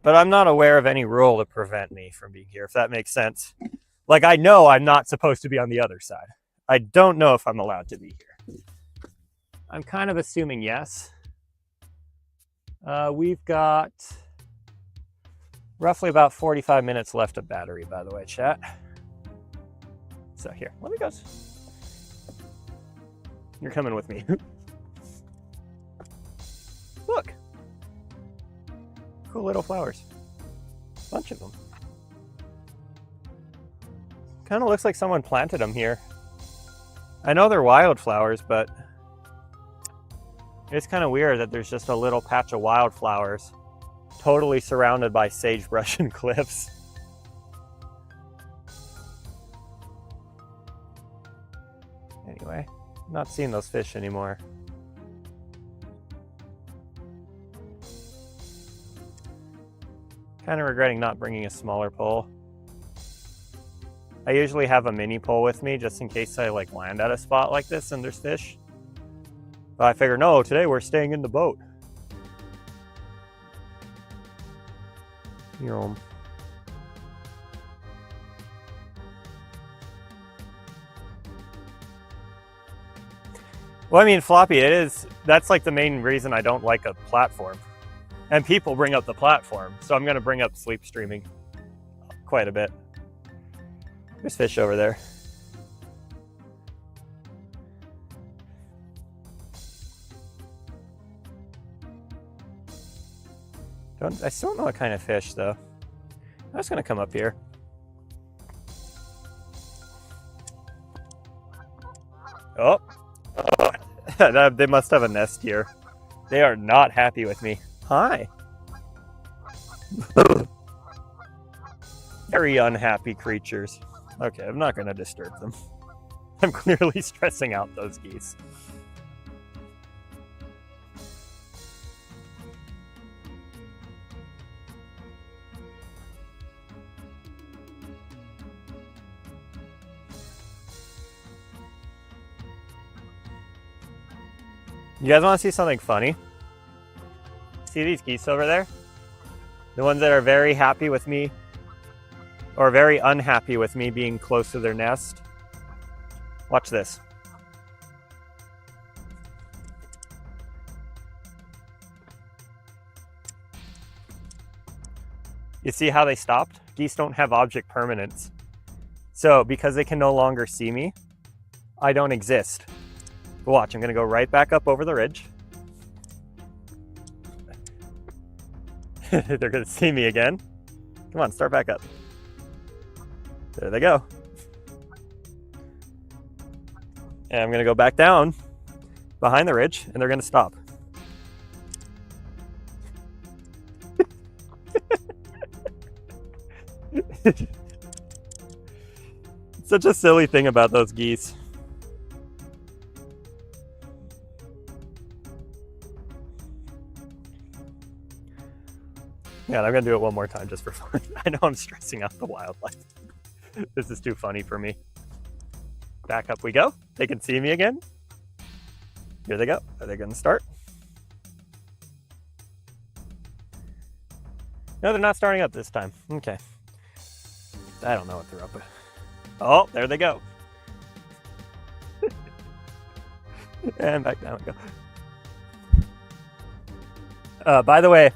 but I'm not aware of any rule to prevent me from being here, if that makes sense. Like, I know I'm not supposed to be on the other side. I don't know if I'm allowed to be here. I'm kind of assuming yes. We've got roughly about 45 minutes left of battery, by the way, chat. So here, let me go. You're coming with me. Look. Cool little flowers. Bunch of them. Kind of looks like someone planted them here. I know they're wildflowers, but it's kind of weird that there's just a little patch of wildflowers totally surrounded by sagebrush and cliffs. Anyway, I'm not seeing those fish anymore. Kind of regretting not bringing a smaller pole. I usually have a mini pole with me just in case I like land at a spot like this and there's fish. But I figure, no, today we're staying in the boat. You're home. Well, I mean, Floppy, that's like the main reason I don't like a platform. And people bring up the platform, so I'm gonna bring up sleep streaming quite a bit. There's fish over there. I still don't know what kind of fish, though. I'm just gonna come up here. Oh, they must have a nest here. They are not happy with me. Hi. Very unhappy creatures. Okay, I'm not gonna disturb them. I'm clearly stressing out those geese. You guys want to see something funny? See these geese over there? The ones that are very happy with me, or very unhappy with me being close to their nest. Watch this. You see how they stopped? Geese don't have object permanence. So because they can no longer see me, I don't exist. But watch, I'm gonna go right back up over the ridge. They're gonna see me again. Come on, start back up. There they go. And I'm gonna go back down behind the ridge and they're gonna stop. Such a silly thing about those geese. Yeah, I'm gonna do it one more time just for fun. I know I'm stressing out the wildlife. This is too funny for me. Back up we go. They can see me again. Here they go. Are they gonna start? No, they're not starting up this time. Okay. I don't know what they're up with. Oh, there they go. And back down we go. By the way,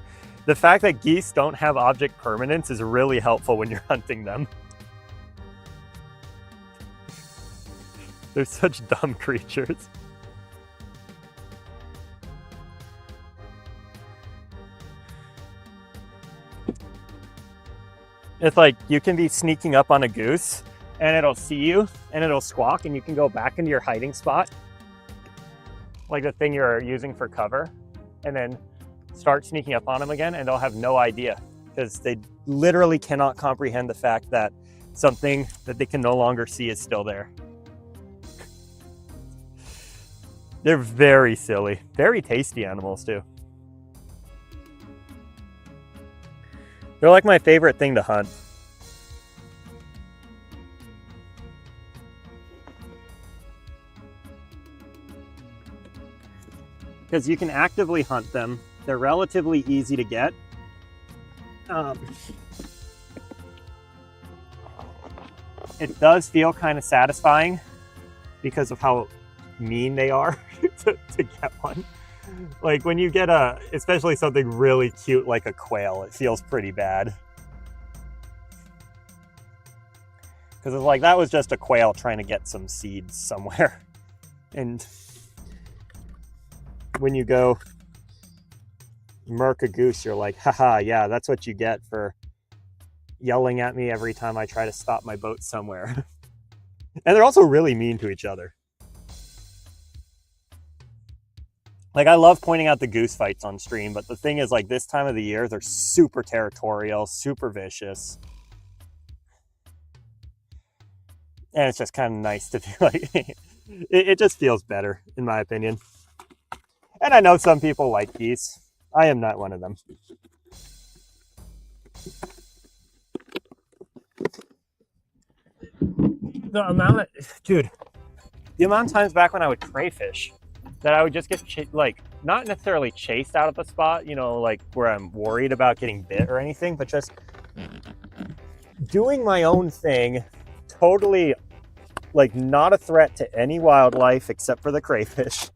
the fact that geese don't have object permanence is really helpful when you're hunting them. They're such dumb creatures. It's like you can be sneaking up on a goose and it'll see you and it'll squawk and you can go back into your hiding spot, like the thing you're using for cover, and then start sneaking up on them again and they'll have no idea because they literally cannot comprehend the fact that something that they can no longer see is still there. They're very silly, very tasty animals too. They're like my favorite thing to hunt. because you can actively hunt them. They're relatively easy to get. It does feel kind of satisfying because of how mean they are to get one. Like when you get especially something really cute like a quail, it feels pretty bad. Because it's like, that was just a quail trying to get some seeds somewhere. And when you go murk a goose, you're like, haha, yeah, that's what you get for yelling at me every time I try to stop my boat somewhere. And they're also really mean to each other. Like, I love pointing out the goose fights on stream, but the thing is, like, this time of the year, they're super territorial, super vicious. And it's just kind of nice to feel like, it just feels better, in my opinion. And I know some people like geese. I am not one of them. The amount of times back when I would crayfish that I would just get like, not necessarily chased out of the spot, you know, like where I'm worried about getting bit or anything, but just doing my own thing, totally like not a threat to any wildlife except for the crayfish.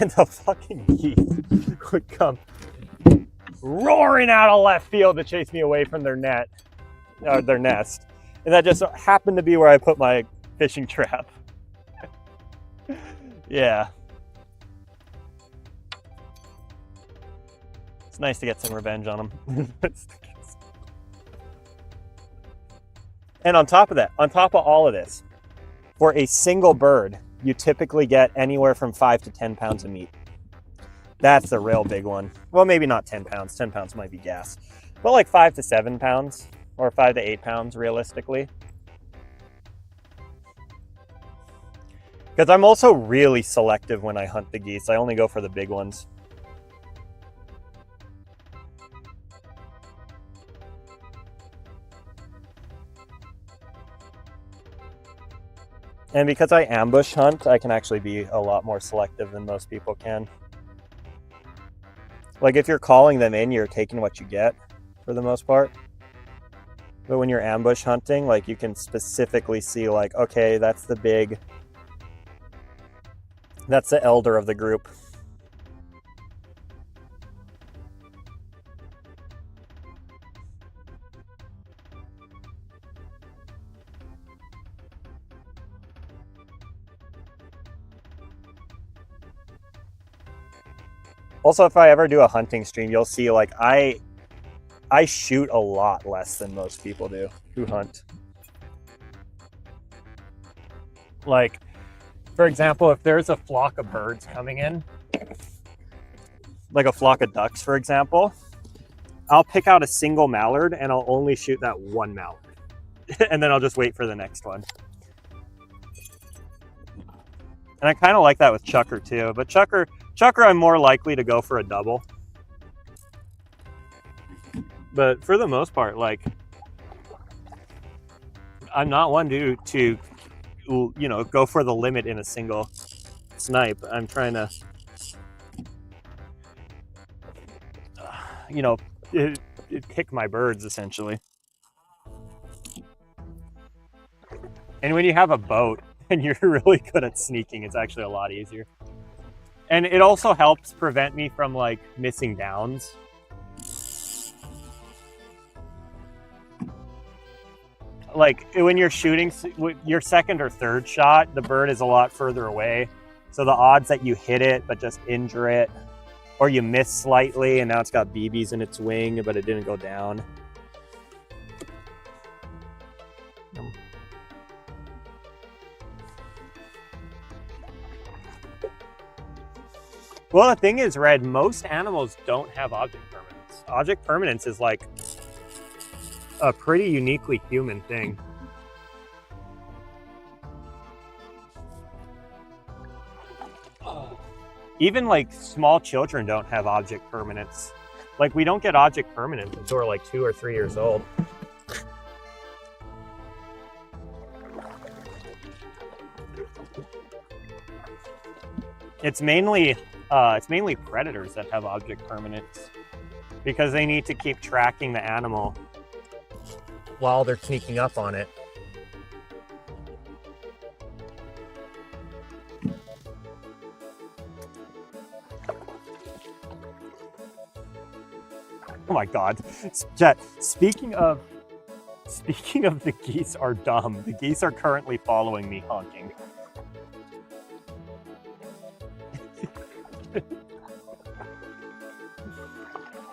And the fucking geese would come roaring out of left field to chase me away from their nest. And that just happened to be where I put my fishing trap. Yeah. It's nice to get some revenge on them. And on top of that, on top of all of this, for a single bird, you typically get anywhere from 5 to 10 pounds of meat. That's the real big one. Well, maybe not 10 pounds. 10 pounds might be gas. But like 5 to 7 pounds, or 5 to 8 pounds realistically. Because I'm also really selective when I hunt the geese. I only go for the big ones. And because I ambush hunt, I can actually be a lot more selective than most people can. Like if you're calling them in, you're taking what you get for the most part. But when you're ambush hunting, like you can specifically see like, okay, that's the elder of the group. Also, if I ever do a hunting stream, you'll see like I shoot a lot less than most people do who hunt. Like, for example, if there's a flock of birds coming in, like a flock of ducks, for example, I'll pick out a single mallard and I'll only shoot that one mallard. And then I'll just wait for the next one. And I kind of like that with chucker too, but chucker I'm more likely to go for a double. But for the most part, like, I'm not one to you know, go for the limit in a single snipe. I'm trying to, you know, pick my birds essentially. And when you have a boat and you're really good at sneaking, it's actually a lot easier. And it also helps prevent me from like missing downs. Like when you're shooting your second or third shot, the bird is a lot further away. So the odds that you hit it but just injure it, or you miss slightly and now it's got BBs in its wing but it didn't go down. Well, the thing is, Red, most animals don't have object permanence. Object permanence is like a pretty uniquely human thing. Even like small children don't have object permanence. Like we don't get object permanence until we're like 2 or 3 years old. It's mainly It's mainly predators that have object permanence because they need to keep tracking the animal while they're sneaking up on it. Oh my god. Jet, speaking of the geese are dumb. The geese are currently following me honking.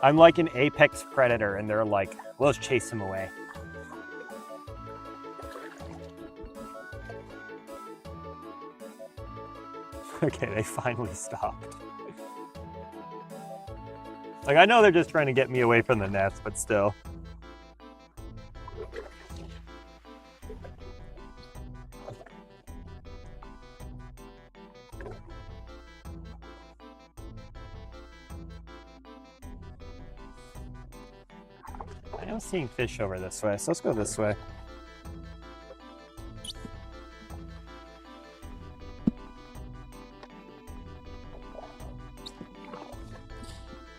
I'm like an apex predator and they're like, let's chase him away. Okay, they finally stopped. Like, I know they're just trying to get me away from the nest, but still. I am seeing fish over this way, so let's go this way.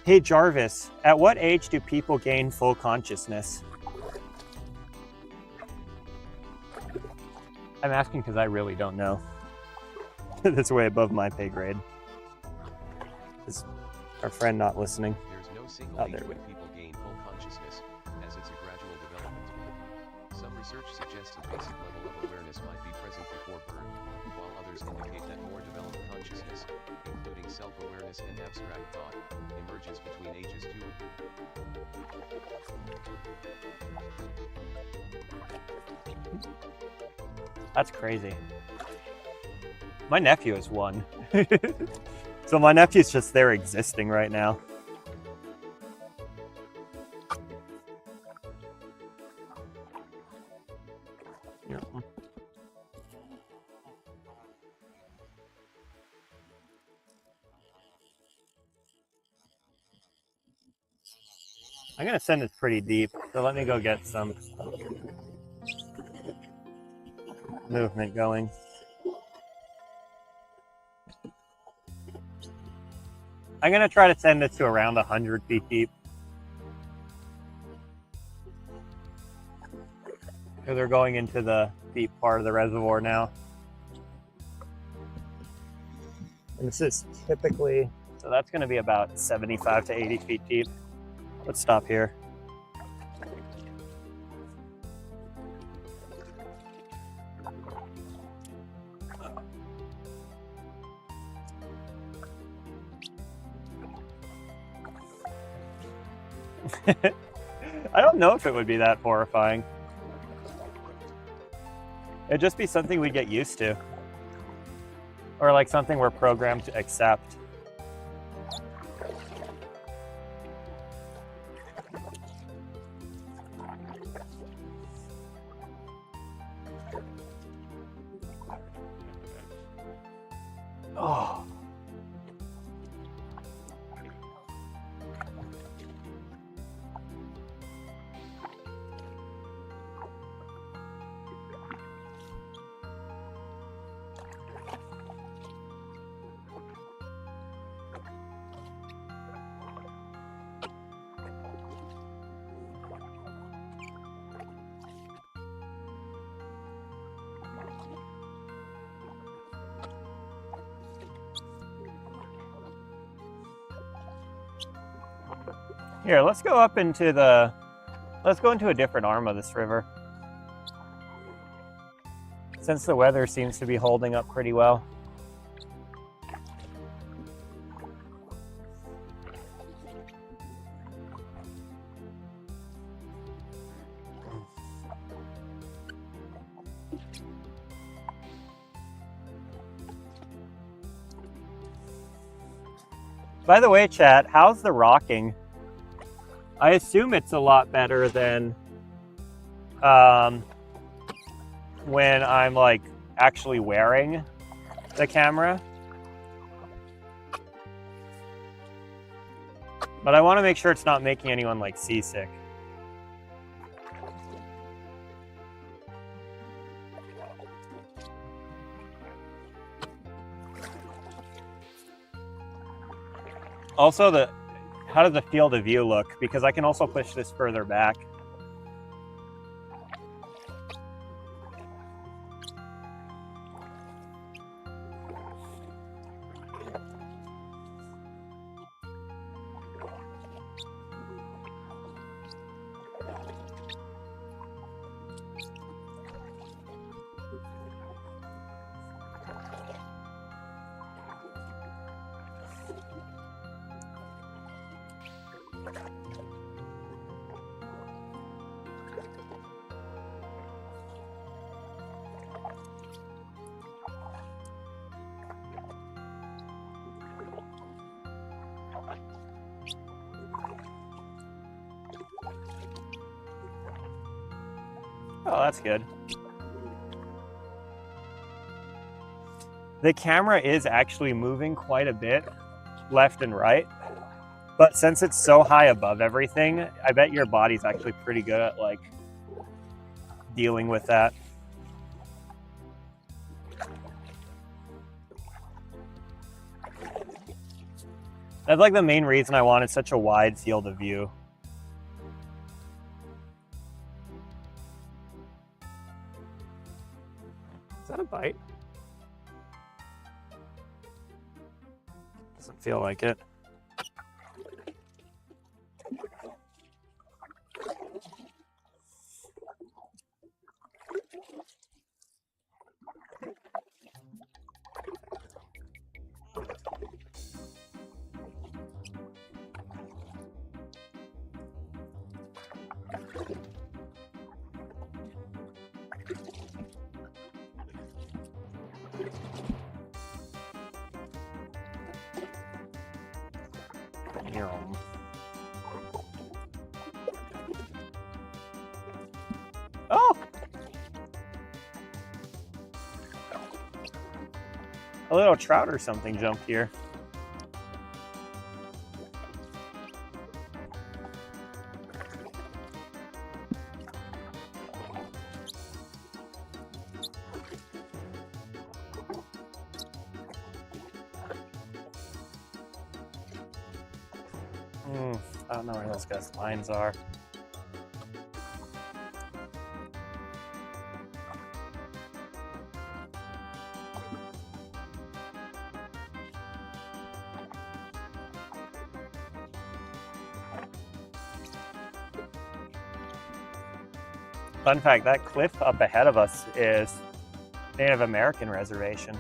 Hey Jarvis, at what age do people gain full consciousness? I'm asking because I really don't know. That's way above my pay grade. Is our friend not listening? There's no single age there we when people gain full consciousness, as it's a gradual development. Some research suggests a basic level of awareness might be present before birth, while others indicate that more developed consciousness, including self-awareness and abstract thought, emerges between ages 2 and 3. That's crazy. My nephew is 1. So my nephew's just there existing right now. Yeah. I'm gonna send it pretty deep, so let me go get some movement going. I'm gonna try to send it to around 100 feet deep. Because they're going into the deep part of the reservoir now. And this is typically, so that's gonna be about 75 to 80 feet deep. Let's stop here. I don't know if it would be that horrifying. It'd just be something we get used to. Or like something we're programmed to accept. Oh. Here, let's go up into the, let's go into a different arm of this river. Since the weather seems to be holding up pretty well. By the way, chat, how's the rocking? I assume it's a lot better than when I'm like actually wearing the camera. But I want to make sure it's not making anyone like seasick. Also, how does the field of view look? Because I can also push this further back. Oh, that's good. The camera is actually moving quite a bit left and right, but since it's so high above everything, I bet your body's actually pretty good at like dealing with that. That's like the main reason I wanted such a wide field of view. Is that a bite? Doesn't feel like it. Oh! A little trout or something jumped here. I don't know where those guys' lines are. Fun fact, that cliff up ahead of us is Native American reservation.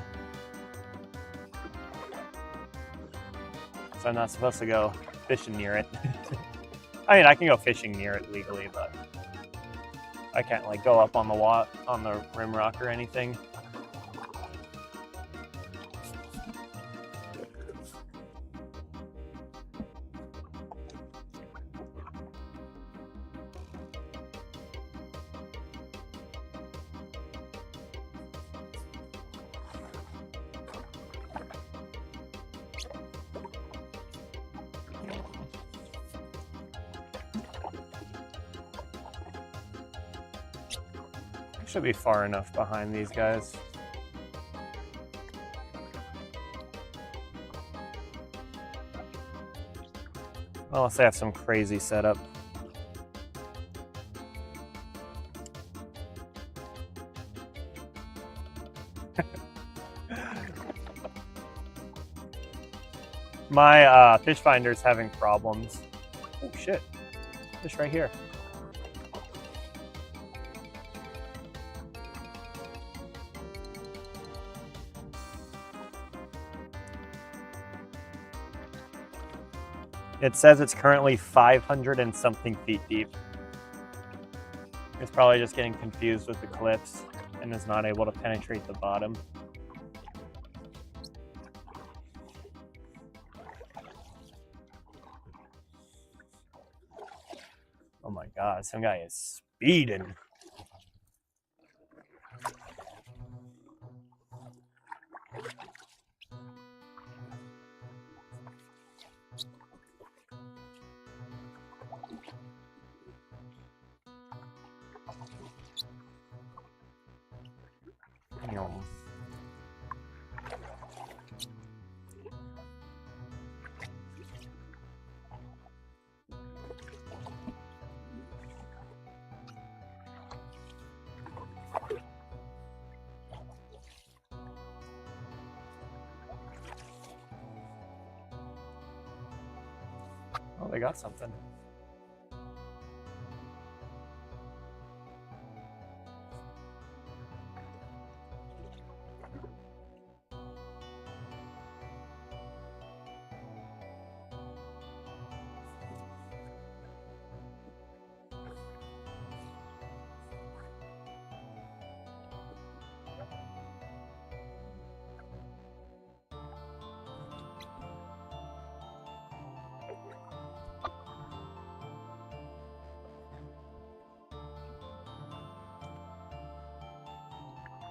So I'm not supposed to go fishing near it. I mean, I can go fishing near it legally, but I can't like go up on the rim rock or anything. Should be far enough behind these guys. Unless they have some crazy setup. My fish finder's having problems. Oh shit, fish right here. It says it's currently 500 and something feet deep. It's probably just getting confused with the cliffs and is not able to penetrate the bottom. Oh my god, some guy is speeding. they got something.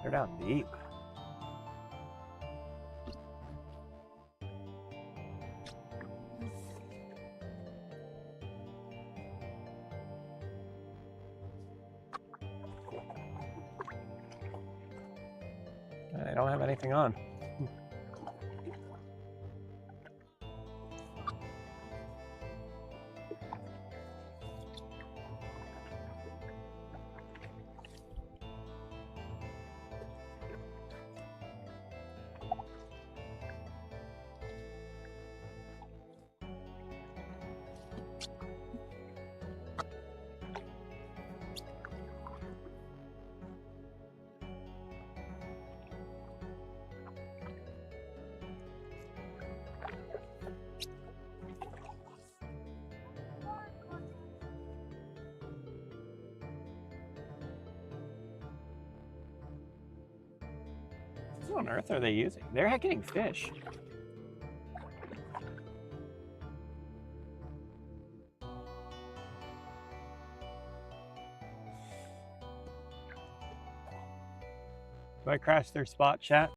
They're down deep. I don't have anything on. What on earth are they using? They're getting fish. Do I crash their spot, chat?